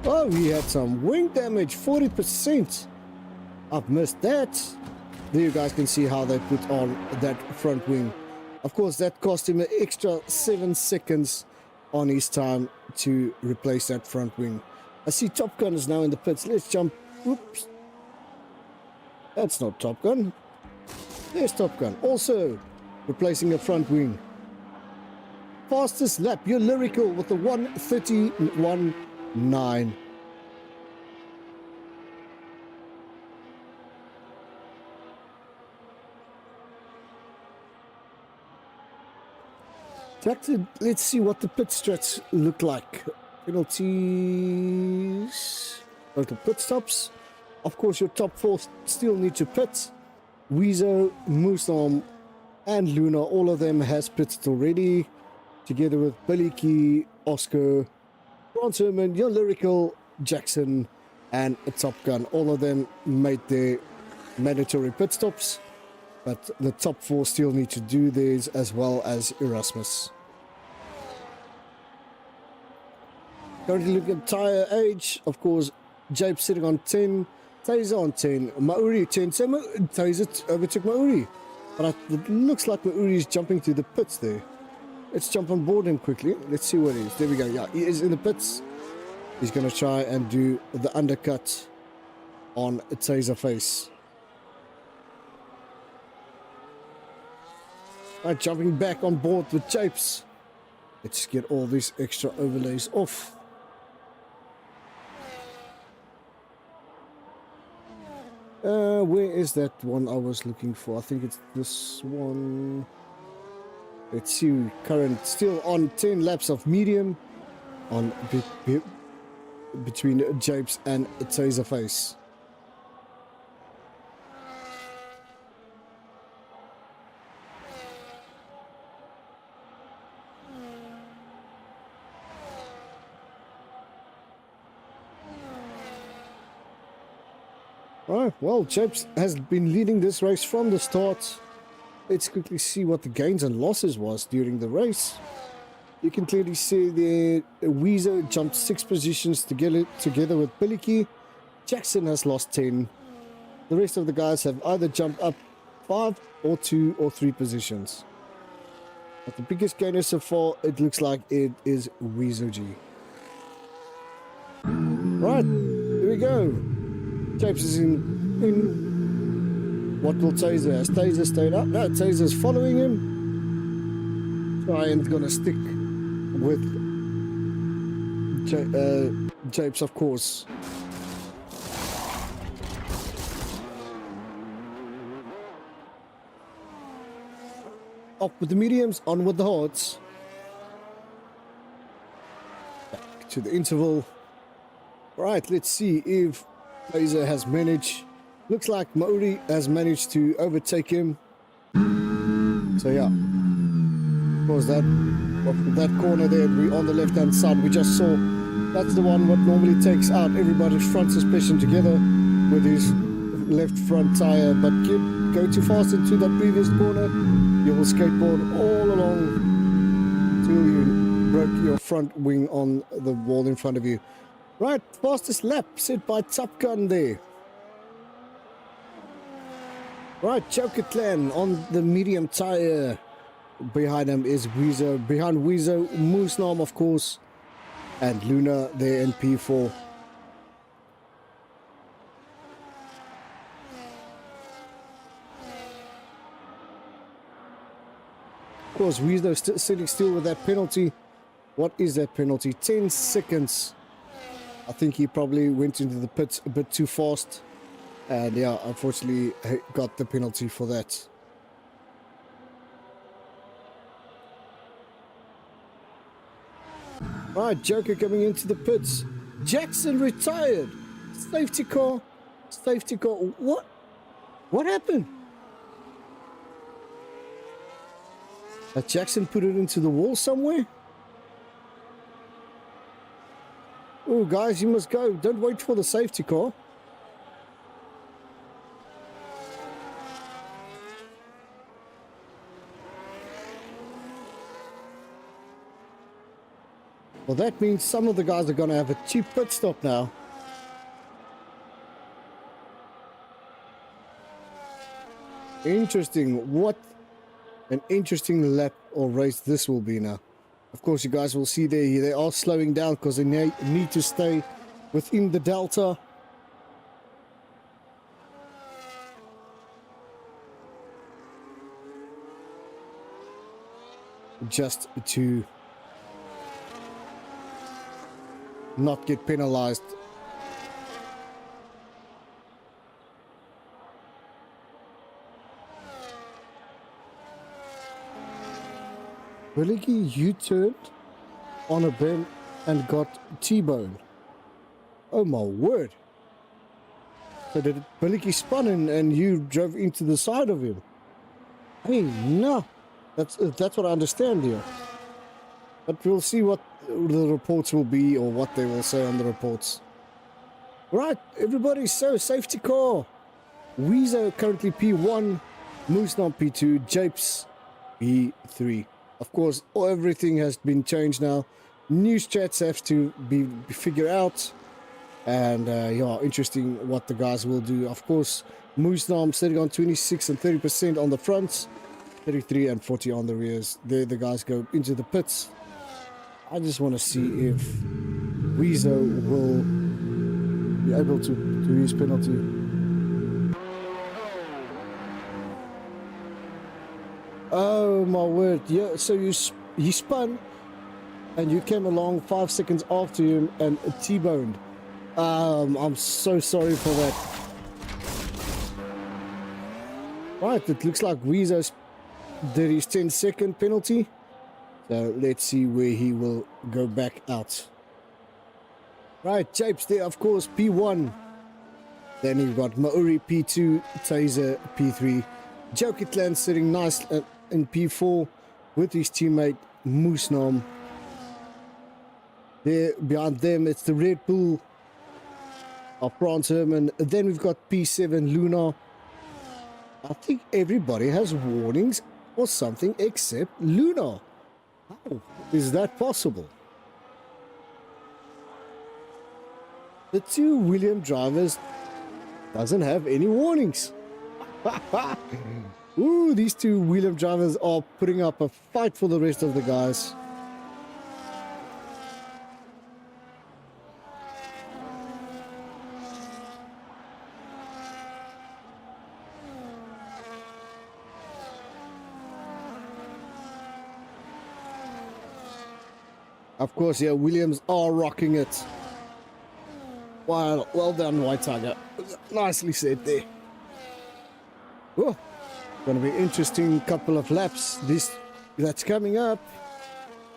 Oh, he had some wing damage, 40%. I've missed that. There you guys can see how they put on that front wing. Of course, that cost him an extra 7 seconds on his time to replace that front wing. I see Top Gun is now in the pits. Let's jump. Oops. That's not Top Gun. There's Top Gun. Also replacing a front wing. Fastest lap. You're lyrical with the 1:31.9. Let's see what the pit strats look like. Penalties. Total pit stops. Of course, your top four still need to pit. Weezo, Moosarm, and Luna, all of them has pitted already. Together with Billy Key, Oscar, Ron Herman, Your Lyrical, Jackson, and Top Gun. All of them made their mandatory pit stops. But the top four still need to do theirs, as well as Erasmus. Currently looking at tire age, of course, Jape sitting on 10, Taser on 10, Mauri 10, so Taser overtook Mauri. But it looks like Mauri is jumping to the pits there. Let's jump on board him quickly. Let's see what it is. There we go. Yeah, he is in the pits. He's going to try and do the undercut on Taser face. Right, jumping back on board with Japes. Let's get all these extra overlays off. Where is that one I was looking for? I think it's this one. Let's see, current still on 10 laps of medium on between Japes and Taserface. Alright, well, Japes has been leading this race from the start. Let's quickly see what the gains and losses was during the race. You can clearly see the Weezer jumped 6 positions together with Billy Key. Jackson has lost 10. The rest of the guys have either jumped up 5 or 2 or 3 positions. But the biggest gainer so far, it looks like it is Weezer G. Right, here we go. Japes is in what will Taser? Has Taser stayed up? No, Taser's following him. Ryan's gonna stick with Japes, of course. Off with the mediums, on with the hards. Back to the interval. Right, let's see if Taser has managed. Looks like Mauri has managed to overtake him. So yeah, of course that corner there, we on the left hand side, we just saw, that's the one what normally takes out everybody's front suspension together with his left front tire. But go too fast into that previous corner, you will skateboard all along till you broke your front wing on the wall in front of you. Right, fastest lap set by Top Gun there. Right, Joker Clan on the medium tire. Behind him is Weezo. Behind Weezo, Moosarm, of course. And Luna there in P4. Of course, Weezo sitting still with that penalty. What is that penalty? 10 seconds. I think he probably went into the pits a bit too fast. And yeah, unfortunately, got the penalty for that. Right, Joker coming into the pits. Jackson retired. Safety car. Safety car. What? What happened? Jackson put it into the wall somewhere? Oh, guys, you must go. Don't wait for the safety car. Well, that means some of the guys are going to have a cheap pit stop now. Interesting. What an interesting lap or race this will be now. Of course, you guys will see they are slowing down because they need to stay within the delta. Just to not get penalized. Willie, you turned on a bend and got T-boned. Oh my word. So did Billy spun and you drove into the side of him? Hey, no. That's what I understand here. But we'll see what the reports will be or what they will say on the reports. Right, everybody, so safety car. Weezo currently P1, Moosnam P2, Japes P3. Of course, everything has been changed now. New strats have to be figured out. And yeah, interesting what the guys will do. Of course, Moosnam sitting on 26 and 30% on the fronts, 33 and 40 on the rears. There the guys go into the pits. I just want to see if Weezo will be able to do his penalty. Oh my word, yeah, so he spun and you came along 5 seconds after him and T-boned. I'm so sorry for that. Right, it looks like Weezo did his 10-second penalty. So let's see where he will go back out. Right, Japes there, of course, P1. Then you've got Maori P2, Taser P3. Jokitlan sitting nice in P4 with his teammate Moosnam. There behind them, it's the Red Bull of Franz Herman. Then we've got P7 Luna. I think everybody has warnings or something except Luna. How is that possible? The two William drivers doesn't have any warnings. Ooh, these two William drivers are putting up a fight for the rest of the guys. Of course, yeah, Williams are rocking it. Well done, White Tiger. Nicely said there. Oh, going to be interesting couple of laps that's coming up.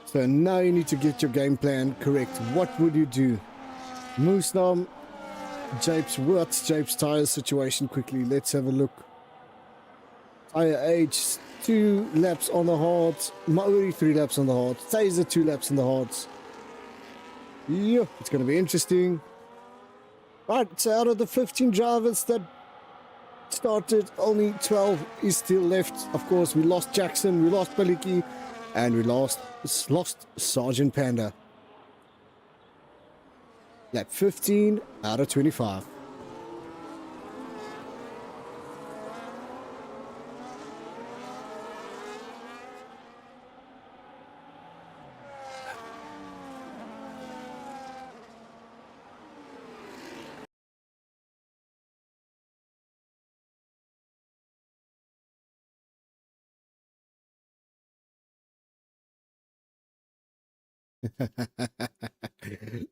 So now you need to get your game plan correct. What would you do? Moosnam, Japes, what's Japes' tire situation quickly? Let's have a look. Tire age, 2 laps on the hards. Maori 3 laps on the hards. Taser 2 laps on the hards. Yeah, it's going to be interesting. Right, so out of the 15 drivers that started, only 12 is still left. Of course, we lost Jackson, we lost Baliki, and we lost Sergeant Panda. Lap 15 out of 25.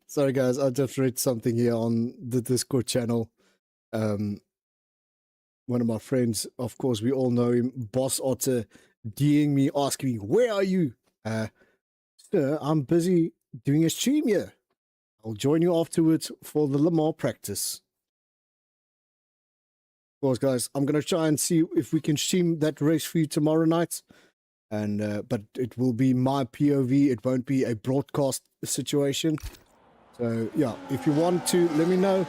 Sorry guys, I just read something here on the Discord channel. One of my friends, of course we all know him, Boss Otter, DMing me, asking me, where are you? Sir, I'm busy doing a stream here. I'll join you afterwards for the Lamar practice. Of course guys, I'm going to try and see if we can stream that race for you tomorrow night. And but it will be my POV. It won't be a broadcast situation. So yeah, if you want to, let me know,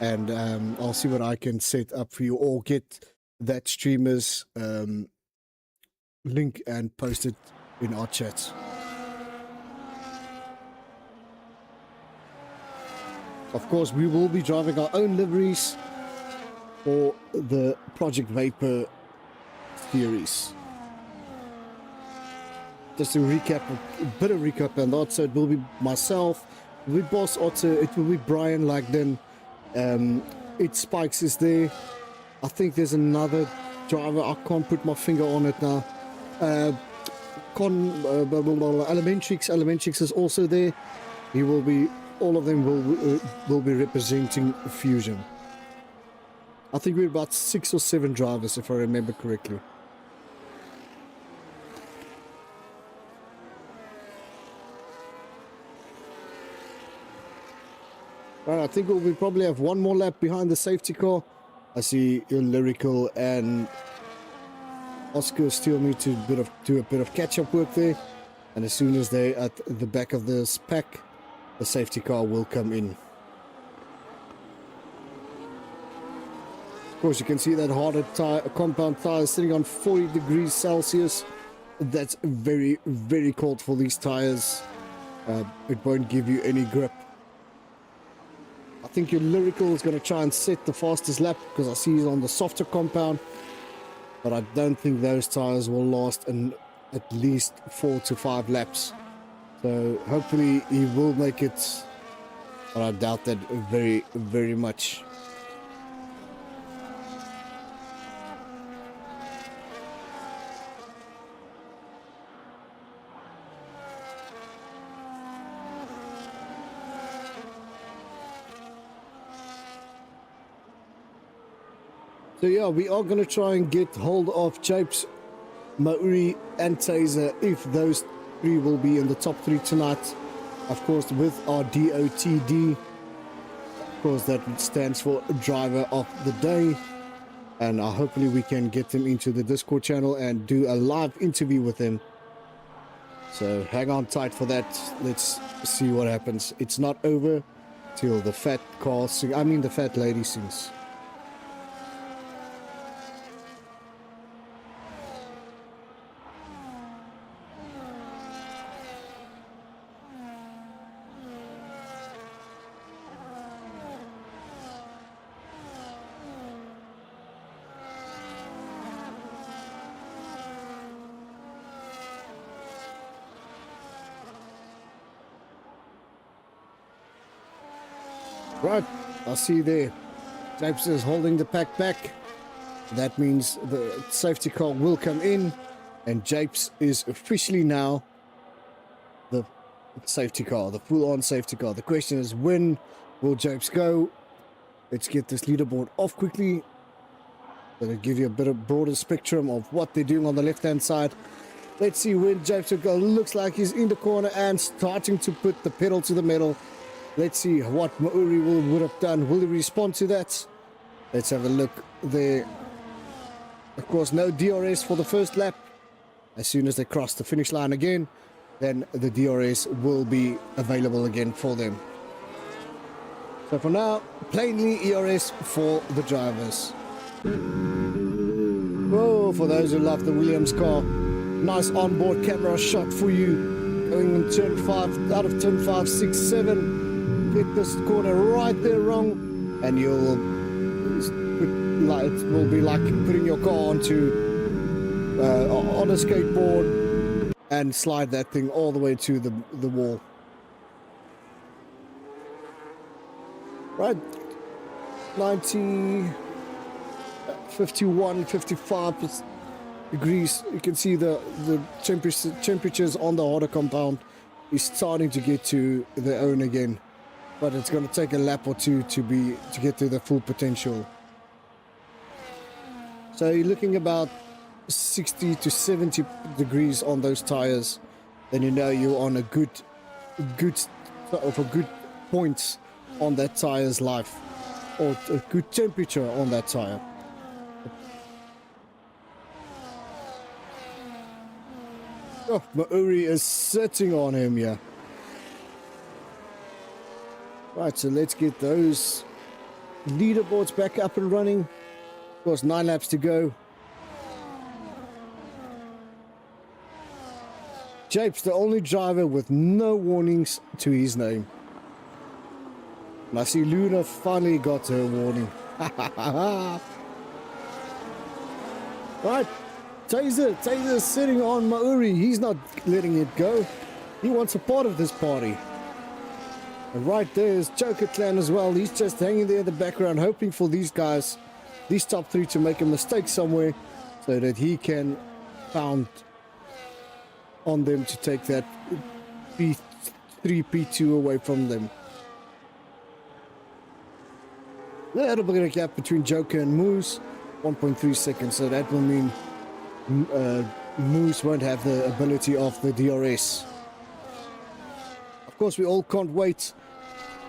and I'll see what I can set up for you, or get that streamer's link and post it in our chats. Of course, we will be driving our own liveries for the Project Vapor series. Just to recap, a bit of recap and that, so it will be myself, it will be Boss Otter, it will be Brian Lagden, It Spikes is there. I think there's another driver, I can't put my finger on it now. Elementrix is also there. He will be, all of them will be representing Fusion. I think we're about 6 or 7 drivers, if I remember correctly. Right, I think we'll probably have one more lap behind the safety car. I see Lyrical and Oscar still need to do a bit of catch-up work there. And as soon as they're at the back of this pack, the safety car will come in. Of course, you can see that harder compound tire sitting on 40 degrees Celsius. That's very, very cold for these tires. It won't give you any grip. I think your Lyrical is going to try and set the fastest lap, because I see he's on the softer compound. But I don't think those tires will last in at least 4 to 5 laps. So hopefully he will make it, but I doubt that very, very much. So yeah, we are going to try and get hold of Japes, Mauri and Taser, if those 3 will be in the top 3 tonight. Of course, with our DOTD, of course that stands for Driver of the Day. And hopefully we can get them into the Discord channel and do a live interview with them. So hang on tight for that. Let's see what happens. It's not over till the fat lady sings. Right, I see there. Japes is holding the pack back. That means the safety car will come in, and Japes is officially now the safety car, the full-on safety car. The question is, when will Japes go? Let's get this leaderboard off quickly. That'll give you a bit of broader spectrum of what they're doing on the left-hand side. Let's see when Japes will go. Looks like he's in the corner and starting to put the pedal to the metal. Let's see what Mauri would have done. Will he respond to that? Let's have a look there. Of course, no DRS for the first lap. As soon as they cross the finish line again, then the DRS will be available again for them. So for now, plainly ERS for the drivers. Oh, for those who love the Williams car, nice onboard camera shot for you. Going in turn 5, out of turn 5, 6, 7. Get this corner right there wrong, and it will be like putting your car onto on a skateboard and slide that thing all the way to the wall. Right, 90, 51, 55 degrees. You can see the temperatures on the harder compound is starting to get to their own again. But it's going to take a lap or two to get to the full potential. So you're looking about 60 to 70 degrees on those tires. Then you know you're on a good points on that tire's life, or a good temperature on that tire. Oh, Mauri is sitting on him, yeah. Right, so let's get those leaderboards back up and running. Of course, 9 laps to go. Japes, the only driver with no warnings to his name. And I see Luna finally got her warning. Right, Taser sitting on Mauri. He's not letting it go. He wants a part of this party. And right there is Joker Clan as well. He's just hanging there in the background, hoping for these guys, these top 3, to make a mistake somewhere so that he can pound on them to take that P3, P2 away from them. That'll be a gap between Joker and Moose, 1.3 seconds, so that will mean Moose won't have the ability of the DRS. Of course, we all can't wait.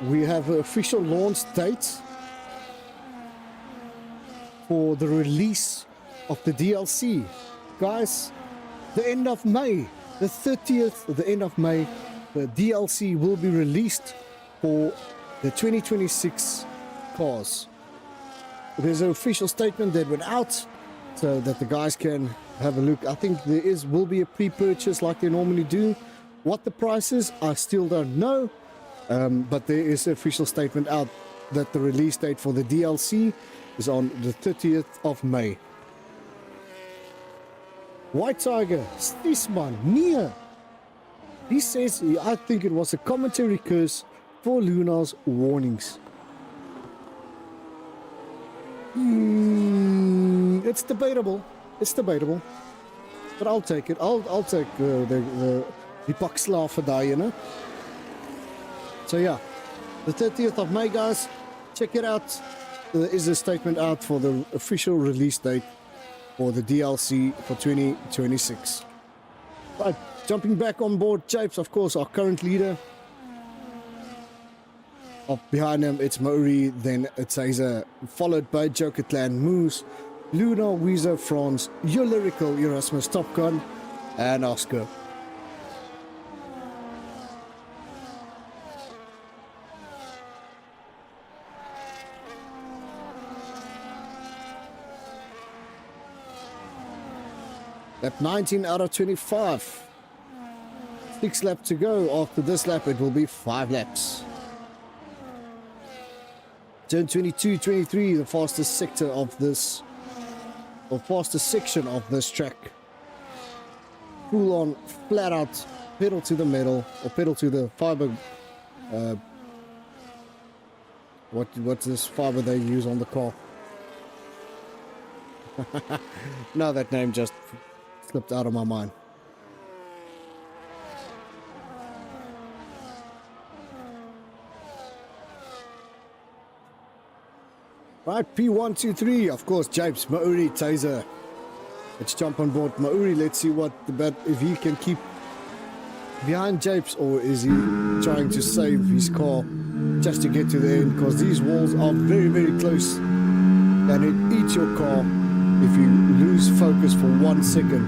We have an official launch date for the release of the DLC. Guys, the end of May, the 30th, the end of May, the DLC will be released for the 2026 cars. There's an official statement that went out so that the guys can have a look. I think there will be a pre-purchase like they normally do. What the price is, I still don't know, but there is an official statement out that the release date for the DLC is on the 30th of May. White Tiger, Stisman, Nia. He says, I think it was a commentary curse for Luna's warnings. It's debatable. It's debatable. But I'll take it. I'll take the Paxla for die, you know. So yeah, the 30th of May, guys. Check it out. There is a statement out for the official release date for the DLC for 2026. Right, jumping back on board, Japes, of course, our current leader. Up behind him, it's Mauri, then it's Taser, followed by Joker Clan, Moose, Luna, Weezer, Franz, Your Lyrical, Erasmus, Top Gun, and Oscar. Lap 19 out of 25. 6 laps to go. After this lap, it will be 5 laps. Turn 22, 23, the fastest sector of this, or fastest section of this track. Full on, flat out, pedal to the metal, or pedal to the fiber. What's this fiber they use on the car? Now that name just slipped out of my mind. Right, P123, of course, Japes, Mauri, Taser. Let's jump on board Mauri. Let's see if he can keep behind Japes, or is he trying to save his car just to get to the end, because these walls are very, very close and it eats your car if you lose focus for 1 second.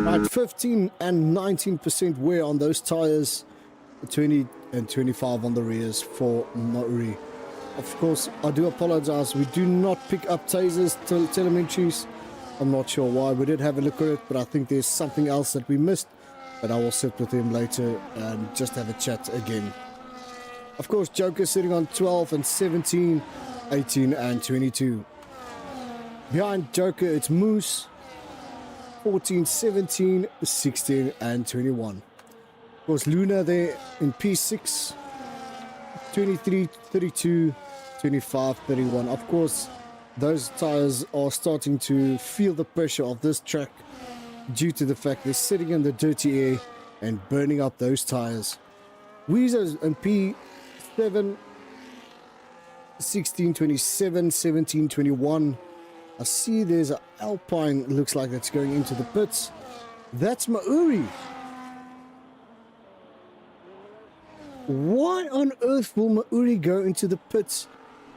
Right, 15 and 19% wear on those tires, 20 and 25 on the rears for Mauri. Of course, I do apologize, we do not pick up Taser's telemetries. I'm not sure why. We did have a look at it, but I think there's something else that we missed. But I will sit with him later and just have a chat again. Of course, Joker sitting on 12 and 17, 18 and 22. Behind Joker, it's Moose, 14, 17, 16 and 21. Of course, Luna there in P6, 23, 32, 25, 31. Of course, those tires are starting to feel the pressure of this track due to the fact they're sitting in the dirty air and burning up those tires. Weezer's in P7, 16, 27, 17, 21. I see there's an Alpine, looks like that's going into the pits. That's Mauri. Why on earth will Mauri go into the pits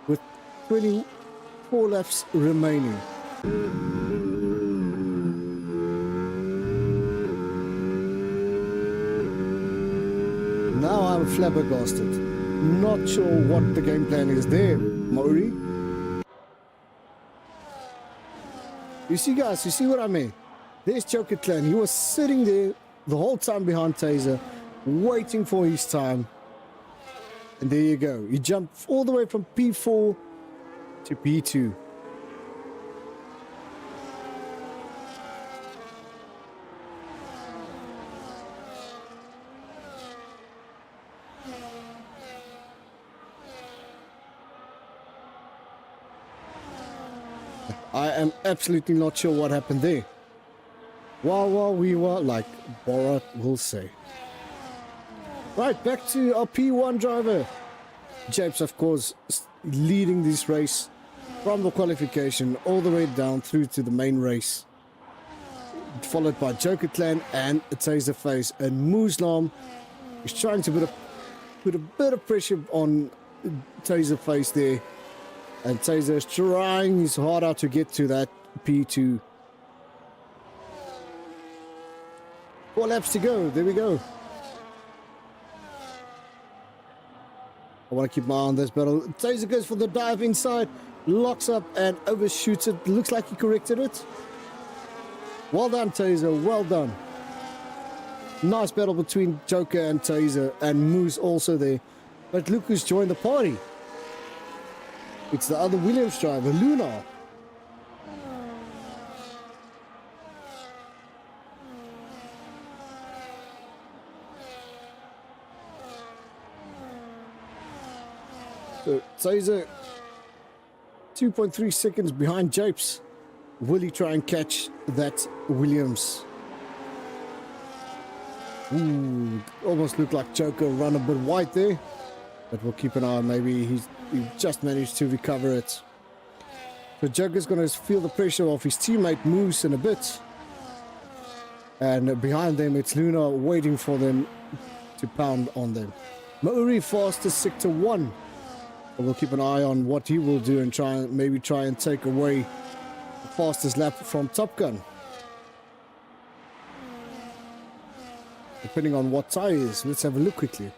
with 24 laps remaining? Now I'm flabbergasted. Not sure what the game plan is there, Maori. You see, guys, you see what I mean? There's Joker Clan. He was sitting there the whole time behind Taser, waiting for his time. And there you go. He jumped all the way from P4 to P2. I am absolutely not sure what happened there. Wow, we were, like Borat will say. Right, back to our P1 driver. Japes, of course, leading this race from the qualification all the way down through to the main race. Followed by Joker Clan and Taserface and Muslim. He's trying to put a bit of pressure on Taserface there. And Taser is trying his hard out to get to that P2. 4 laps to go. There we go. I want to keep my eye on this battle. Taser goes for the dive inside, locks up and overshoots it. Looks like he corrected it. Well done, Taser. Well done. Nice battle between Joker and Taser, and Moose also there. But look who's joined the party. It's the other Williams driver, Luna. So Taser 2.3 seconds behind Japes. Will he try and catch that Williams? Ooh, almost looked like Joker run a bit wide there. But we'll keep an eye on, maybe he just managed to recover it. So Joker's going to feel the pressure of his teammate Moose in a bit. And behind them it's Luna waiting for them to pound on them. Maori fastest sector 1. We'll keep an eye on what he will do and try and take away the fastest lap from Top Gun. Depending on what tire is. Let's have a look quickly.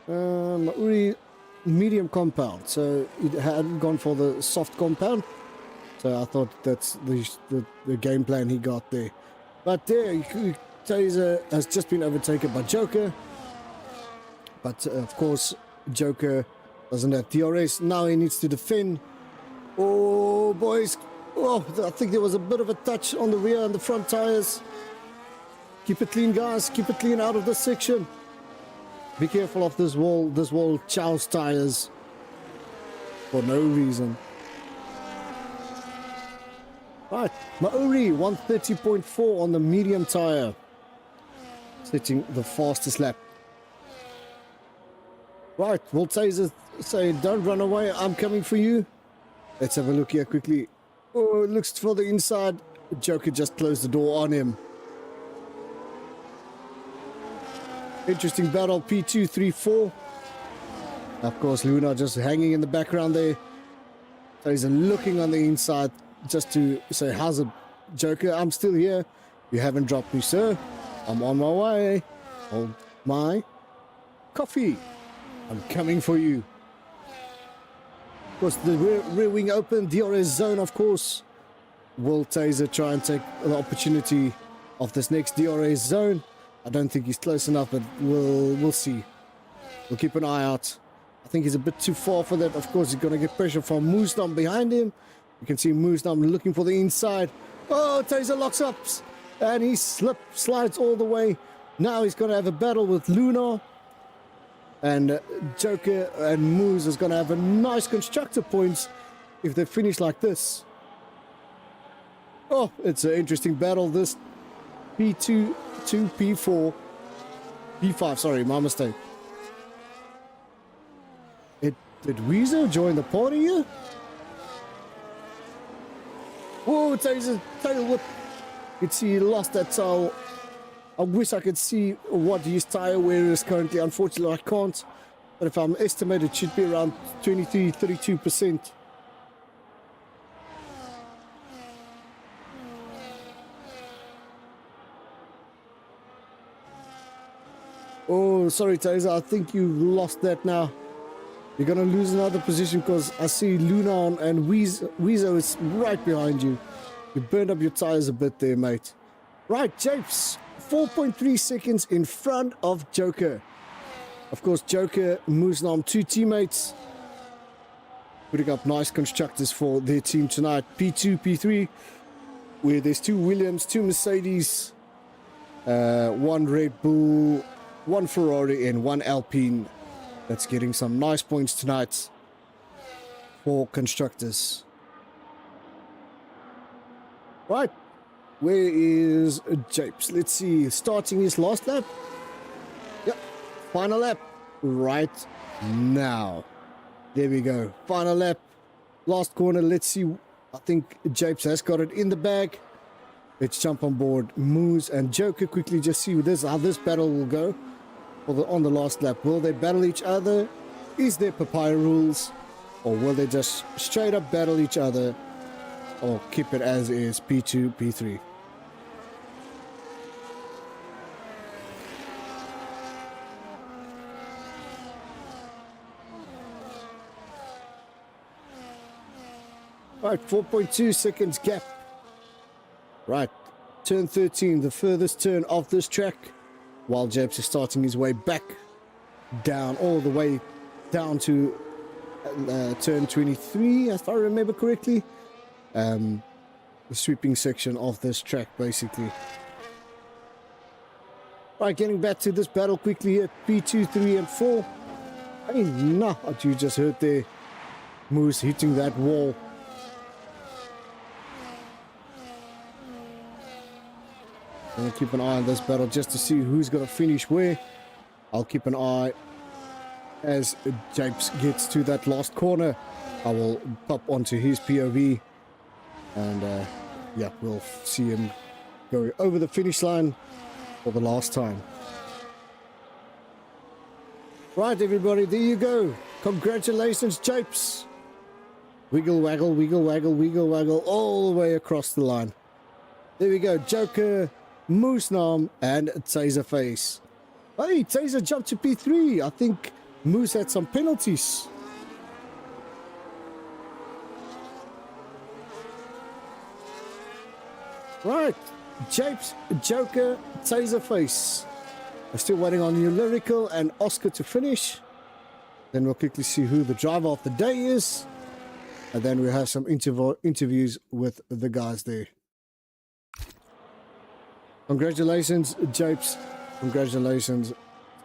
Maori medium compound, so it hadn't gone for the soft compound, so I thought that's the game plan he got there. But there, Taser has just been overtaken by Joker, but of course Joker doesn't have DRS. Now he needs to defend. Oh boys, oh, I think there was a bit of a touch on the rear and the front tires. Keep it clean, guys, keep it clean out of this section. Be careful of this wall. This wall chows tires for no reason. Right, Maori 130.4 on the medium tire, setting the fastest lap. Right, will Taser say, "Don't run away, I'm coming for you"? Let's have a look here quickly. Oh, it looks for the inside. Joker just closed the door on him. Interesting battle, P2, 3, 4. Of course, Luna just hanging in the background there. Taser looking on the inside just to say, "How's it, Joker? I'm still here. You haven't dropped me, sir. I'm on my way. Hold my coffee. I'm coming for you." Of course, the rear wing open, DRS zone, of course. Will Taser try and take the opportunity of this next DRS zone? I don't think he's close enough, but we'll see. We'll keep an eye out. I think he's a bit too far for that. Of course, he's going to get pressure from Moosnam behind him. You can see Moosnam looking for the inside. Oh, Taser locks up, and he slides all the way. Now he's going to have a battle with Luna. And Joker and Moose is going to have a nice constructor points if they finish like this. Oh, it's an interesting battle, this. P2 to P4. P5, sorry, my mistake. Did Weezer join the party here? Whoa, Taser, tail whip. You can see he lost that tail. I wish I could see what his tire wear is currently. Unfortunately, I can't. But if I'm estimated, it should be around 23-32%. Oh, sorry, Taser. I think you lost that now. You're going to lose another position because I see Luna and Weezo is right behind you. You burned up your tires a bit there, mate. Right, Japes, 4.3 seconds in front of Joker. Of course, Joker, Musnam, 2 teammates. Putting up nice constructors for their team tonight. P2, P3, where there's 2 Williams, 2 Mercedes, 1 Red Bull, 1 Ferrari, and 1 Alpine. That's getting some nice points tonight for constructors. Right, where is Japes? Let's see, starting his last lap. Yep, final lap right now. There we go, final lap, last corner. Let's see, I think Japes has got it in the bag. Let's jump on board Moose and Joker quickly, just see how this battle will go on the last lap. Will they battle each other? Is there papaya rules? Or will they just straight up battle each other? Or keep it as is, P2, P3? Right, 4.2 seconds gap. Right, turn 13, the furthest turn of this track. While Japes is starting his way back down, all the way down to turn 23, if I remember correctly. The sweeping section of this track, basically. Right, getting back to this battle quickly here. P2, 3, and 4. Hey, no, what you just heard there. Moose hitting that wall. I'm going to keep an eye on this battle just to see who's going to finish where. I'll keep an eye as Japes gets to that last corner. I will pop onto his POV. And yeah, we'll see him go over the finish line for the last time. Right, everybody, there you go. Congratulations, Japes. Wiggle, waggle, wiggle, waggle, wiggle, waggle, all the way across the line. There we go, Joker, Moose Nam, and Taserface. Hey, Taser jumped to P3. I think Moose had some penalties. Right, Japes, Joker, Taserface. I'm still waiting on you, Lyrical and Oscar to finish. Then we'll quickly see who the driver of the day is. And then we'll have some interviews with the guys there. Congratulations, Japes. Congratulations,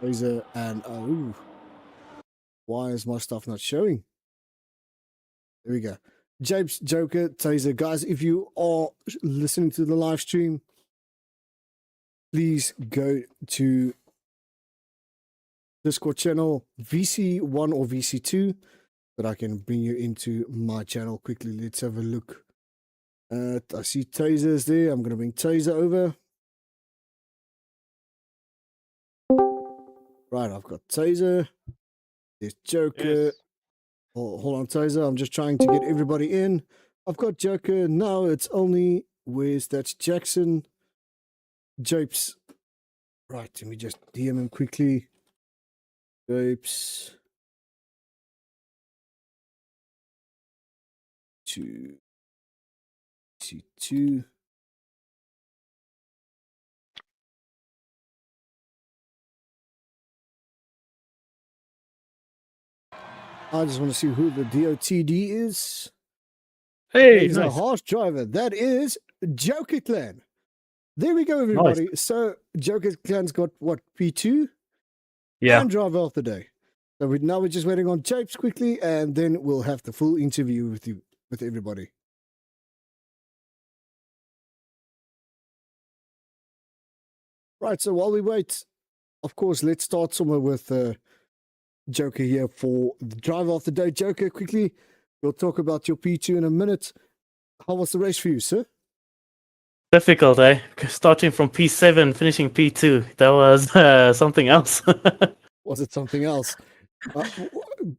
Taser. And why is my stuff not showing? There we go. Japes, Joker, Taser. Guys, if you are listening to the live stream, please go to Discord channel VC1 or VC2, but I can bring you into my channel quickly. Let's have a look. I see Taser's there. I'm going to bring Taser over. Right, I've got Taser. There's Joker. Yes. Hold on, Taser. I'm just trying to get everybody in. I've got Joker. Now it's only, that's Jackson. Japes. Right, let me just DM him quickly. Japes. C2. I just want to see who the DOTD is. Hey, He's nice. a harsh driver. That is Joker Clan. There we go, everybody. Nice. So Joker Clan's got what, P2? Yeah. And driver of the day. So now we're just waiting on Japes quickly, and then we'll have the full interview with everybody. Right, so while we wait, of course, let's start somewhere with Joker here for the driver of the day. Joker, quickly, we'll talk about your P2 in a minute. How was the race for you, sir? Difficult, eh? Starting from P7, finishing P2. That was something else. Was it something else?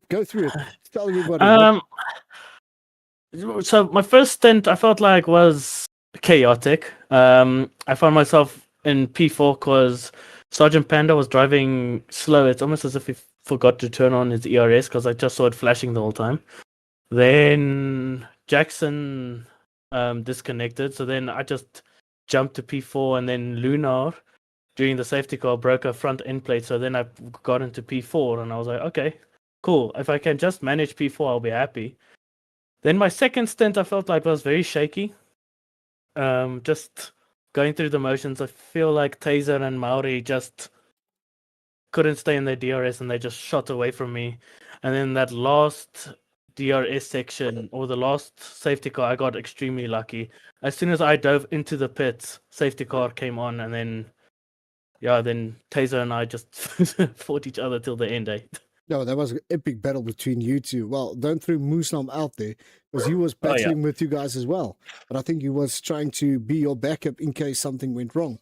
Go through it. Tell everybody. So my first stint, I felt like was chaotic. I found myself in P4 because Sergeant Panda was driving slow. It's almost as if he forgot to turn on his ERS because I just saw it flashing the whole time. Then Jackson disconnected, so then I just jumped to P4, and then Lunar during the safety car broke her front end plate, so then I got into P4, and I was like, okay, cool. If I can just manage P4, I'll be happy. Then my second stint, I felt like I was very shaky. Just going through the motions, I feel like Taser and Maori just couldn't stay in their DRS, and they just shot away from me. And then that last DRS section, or the last safety car, I got extremely lucky. As soon as I dove into the pits, safety car came on, and then Taser and I just fought each other till the end. No, that was an epic battle between you two. Well, don't throw Muslim out there because he was battling with you guys as well. But I think he was trying to be your backup in case something went wrong.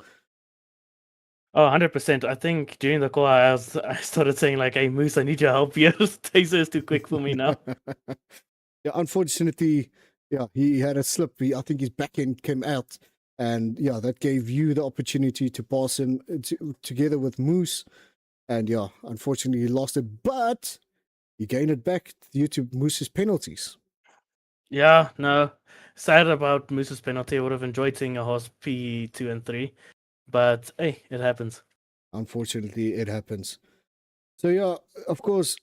Oh, 100%. I think during the call, I started saying like, hey, Moose, I need your help here. Taser is too quick for me now. Yeah, unfortunately, he had a slip. I think his back end came out. And yeah, that gave you the opportunity to pass him together with Moose. And yeah, unfortunately, he lost it, but he gained it back due to Moose's penalties. Yeah, no. Sad about Moose's penalty. I would have enjoyed seeing a horse P2 and 3. But hey, it happens. Unfortunately, it happens. So yeah, of course,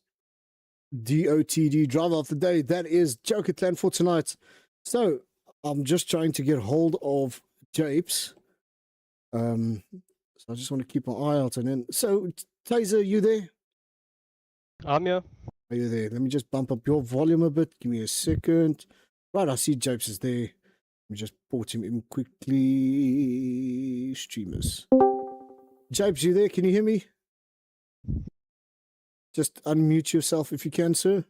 DOTD driver of the day, that is Joker Clan for tonight. So I'm just trying to get hold of Japes. So I just want to keep my eye out on him. So Taser, you there? I'm here. Are you there? Let me just bump up your volume a bit. Give me a second. Right, I see Japes is there. Let me just port him in quickly. Streamers. Japes, you there? Can you hear me? Just unmute yourself if you can, sir.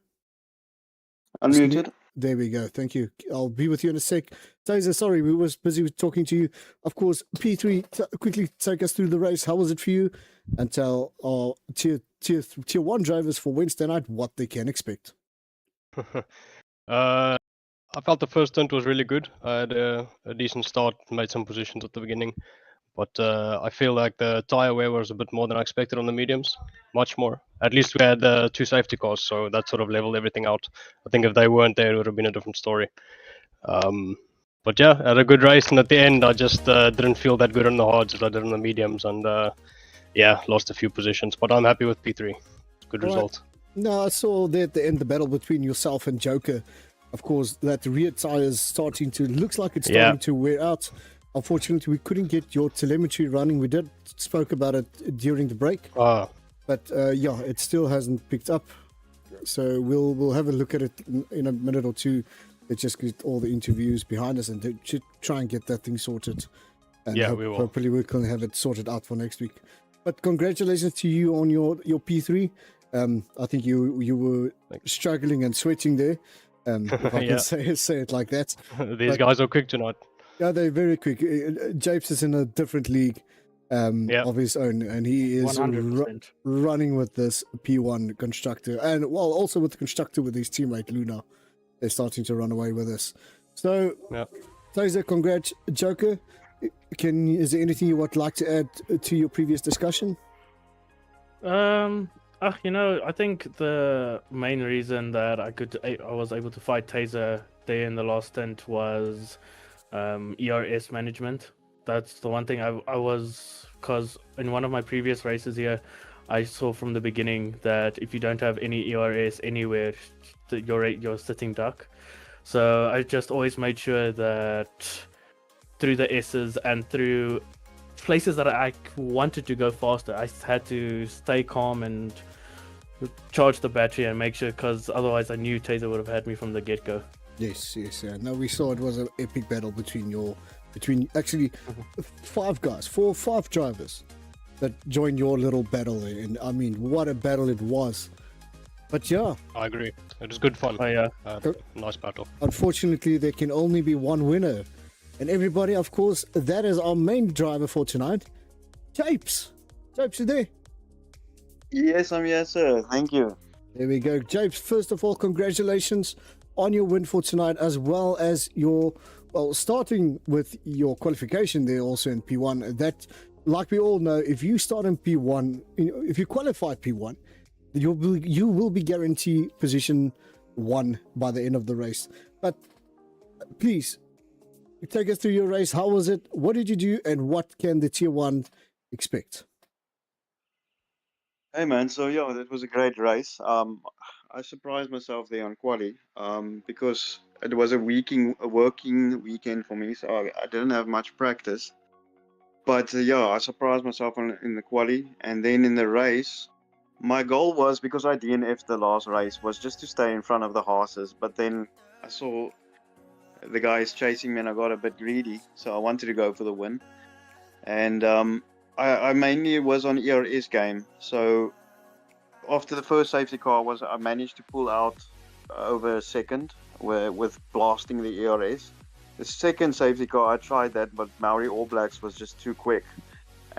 Unmuted. There we go. Thank you. I'll be with you in a sec. Taser, sorry, we was busy talking to you. Of course, P3, quickly take us through the race. How was it for you? And tell our tier 1 drivers for Wednesday night what they can expect. I felt the first stint was really good. I had a decent start, made some positions at the beginning. But I feel like the tire wear was a bit more than I expected on the mediums. Much more. At least we had 2 safety cars, so that sort of leveled everything out. I think if they weren't there, it would have been a different story. But yeah, I had a good race, and at the end, I just didn't feel that good on the hards as I did on the mediums, and lost a few positions. But I'm happy with P3. Good result. No, I saw there at the end the battle between yourself and Joker. Of course, that rear tire is starting to, looks like it's starting to wear out. Unfortunately, we couldn't get your telemetry running. We did spoke about it during the break, but it still hasn't picked up. So we'll have a look at it in a minute or two. Let's just get all the interviews behind us and try and get that thing sorted. And we will. Hopefully we can have it sorted out for next week. But congratulations to you on your P3. I think you were struggling and sweating there. If I can say it like that. These guys are quick tonight. Yeah, they're very quick. Japes is in a different league of his own, and he is running with this P1 constructor, and also with the constructor with his teammate Luna. They're starting to run away with us. So, Taser, congrats, Joker. Is there anything you would like to add to your previous discussion? I think the main reason that I was able to fight Taser there in the last stint was ERS management. That's the one thing I was, because in one of my previous races here, I saw from the beginning that if you don't have any ERS anywhere, you're sitting duck. So I just always made sure that through the S's and through places that I wanted to go faster, I had to stay calm and charge the battery and make sure, because otherwise I knew Taser would have had me from the get-go. Yes. No, we saw it was an epic battle between actually 5 guys, 5 drivers that joined your little battle there. And I mean, what a battle it was. But yeah, I agree. It was good fun. Oh yeah, nice battle. Unfortunately, there can only be one winner. And everybody, of course, that is our main driver for tonight, Japes. Japes, you there? Yes, I'm here, sir. Thank you. There we go. Japes, first of all, congratulations on your win for tonight, as well as your, starting with your qualification there also in P1. That like we all know, if you start in P1, if you qualify P1, you will be guaranteed position 1 by the end of the race. But please take us through your race. How was it? What did you do? And what can the tier 1 expect? Hey man, so yeah, that was a great race. I surprised myself there on quali, because it was a working weekend for me, so I didn't have much practice. But yeah, I surprised myself in the quali, and then in the race, my goal was, because I DNF'd the last race, was just to stay in front of the horses. But then I saw the guys chasing me, and I got a bit greedy, so I wanted to go for the win. And I mainly was on ERS game, so after the first safety car I managed to pull out over a second with blasting the ERS. The second safety car, I tried that, but Maori All Blacks was just too quick.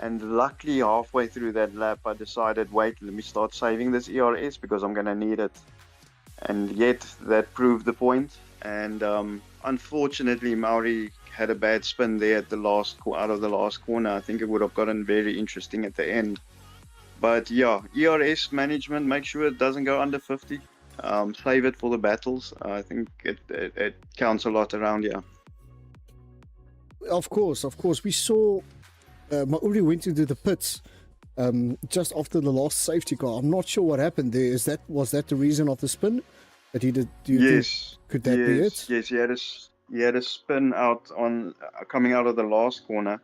And luckily, halfway through that lap, I decided, wait, let me start saving this ERS because I'm going to need it. And yet, that proved the point. And unfortunately, Maori had a bad spin there at out of the last corner. I think it would have gotten very interesting at the end. But yeah, ERS management, make sure it doesn't go under 50. Save it for the battles. I think it counts a lot around here. Of course. We saw Mauri went into the pits just after the last safety car. I'm not sure what happened there. Was that the reason of the spin that he did? Yes. Could that be it? Yes, he had a spin out on coming out of the last corner,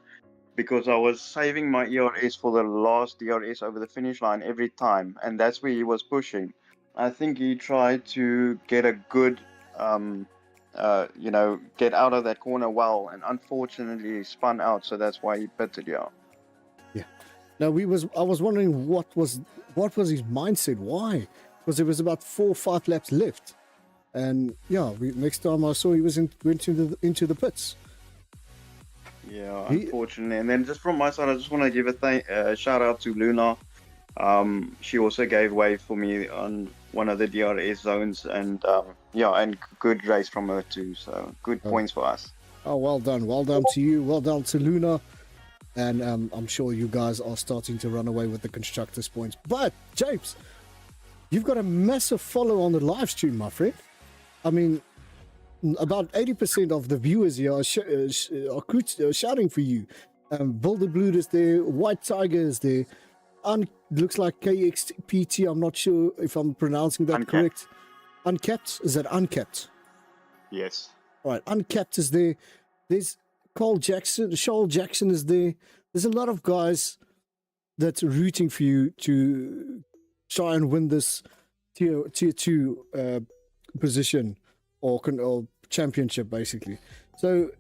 because I was saving my ERS for the last DRS over the finish line every time, and that's where he was pushing. I think he tried to get a good, get out of that corner well, and unfortunately he spun out, so that's why he pitted. Yeah. Now I was wondering what was his mindset? Why? Because there was about 4 or 5 laps left, and yeah, next time I saw he went into the pits. Yeah, unfortunately. And then just from my side, I just want to give a shout out to Luna. She also gave way for me on one of the DRS zones, and and good race from her too. So good points for us. Oh, well done to you, well done to Luna, and I'm sure you guys are starting to run away with the constructors' points. But James, you've got a massive follow on the live stream, my friend. I mean, about 80% of the viewers here are shouting for you. Boulder Blue is there, White Tiger is there, looks like KXPT. I'm not sure if I'm pronouncing that correct. Uncapped? Is that Uncapped? Yes. All right, Uncapped is there. There's Shoal Jackson is there. There's a lot of guys that's rooting for you to try and win this tier 2 position or championship, basically. So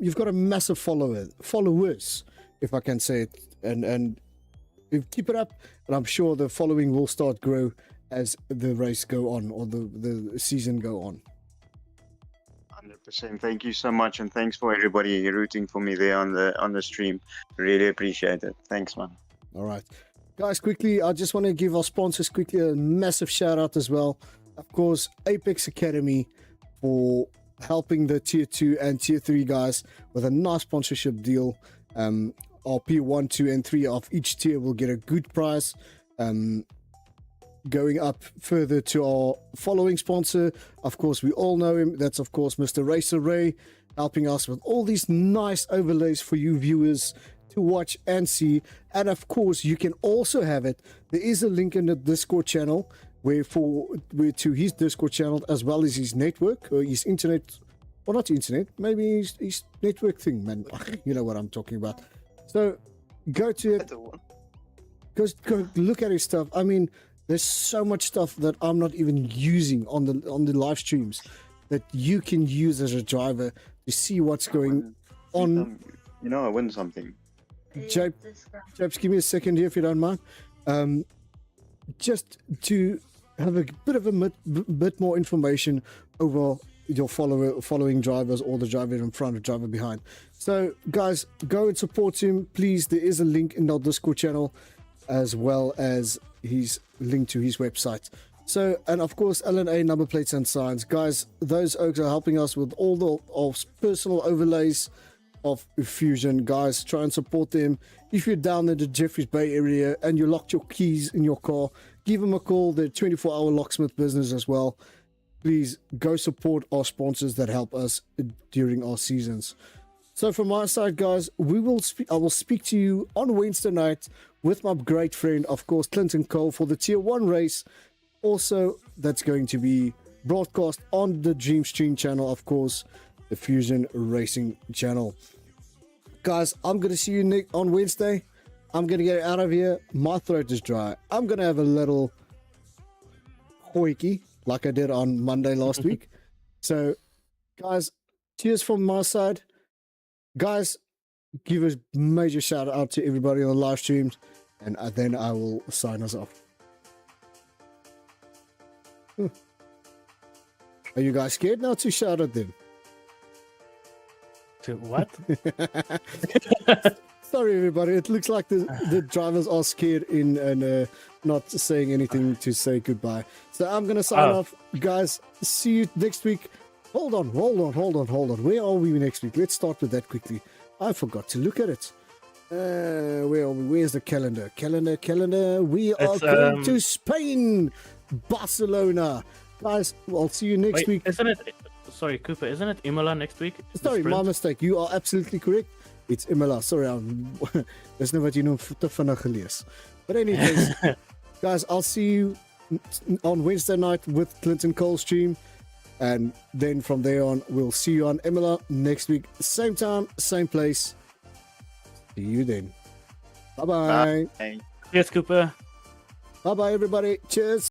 you've got a massive followers, if I can say it, and keep it up, and I'm sure the following will start grow as the race go on, or the season go on. 100%. Thank you so much, and thanks for everybody rooting for me there on the stream. Really appreciate it. Thanks, man. All right, guys, quickly, I just want to give our sponsors quickly a massive shout out as well. Of course, Apex Academy, for helping the tier 2 and tier 3 guys with a nice sponsorship deal. Our P1, 2, and 3 of each tier will get a good price. Going up further to our following sponsor, of course, we all know him. That's, of course, Mr. Racer Ray, helping us with all these nice overlays for you viewers to watch and see. And, of course, you can also have it. There is a link in the Discord channel where to his Discord channel, as well as his network, or his internet, or not internet, maybe his network thing, man. You know what I'm talking about. So go to it, go look at his stuff. I mean, there's so much stuff that I'm not even using on the live streams that you can use as a driver to see what's going on. I win something. Japes, give me a second here if you don't mind. Just to have a bit of bit more information over your following drivers, or the driver in front or driver behind. So guys, go and support him, please. There is a link in our Discord channel, as well as his link to his website. So, and of course, LNA number plates and signs, guys. Those oaks are helping us with all our personal overlays of Fusion, guys. Try and support them. If you're down in the Jeffreys Bay area and you locked your keys in your car, give them a call. They're 24-hour locksmith business as well. Please go support our sponsors that help us during our seasons. So from my side, guys, I will speak to you on Wednesday night with my great friend, of course, Clinton Cole, for the Tier 1 race. Also, that's going to be broadcast on the Dreamstream channel, of course, the Fusion Racing channel. Guys, I'm going to see you on Wednesday. I'm going to get out of here. My throat is dry. I'm going to have a little hoikie like I did on Monday last week. So, guys, cheers from my side. Guys, give a major shout out to everybody on the live streams, and then I will sign us off. Are you guys scared now to shout at them? To what? Sorry, everybody. It looks like the drivers are scared and not saying anything to say goodbye. So I'm going to sign off. Guys, see you next week. Hold on. Where are we next week? Let's start with that quickly. I forgot to look at it. Where are we? Where's the calendar? Calendar. We are going to Spain, Barcelona. Guys, I'll see you next week. Isn't it? Sorry, Cooper. Isn't it Imola next week? Sorry, my mistake. You are absolutely correct. It's Imola. Sorry, that's not what you know. But anyways, guys, I'll see you on Wednesday night with Clinton Cole stream. And then from there on, we'll see you on Imola next week. Same time, same place. See you then. Bye-bye. Bye. Yes, Cooper. Bye-bye, everybody. Cheers.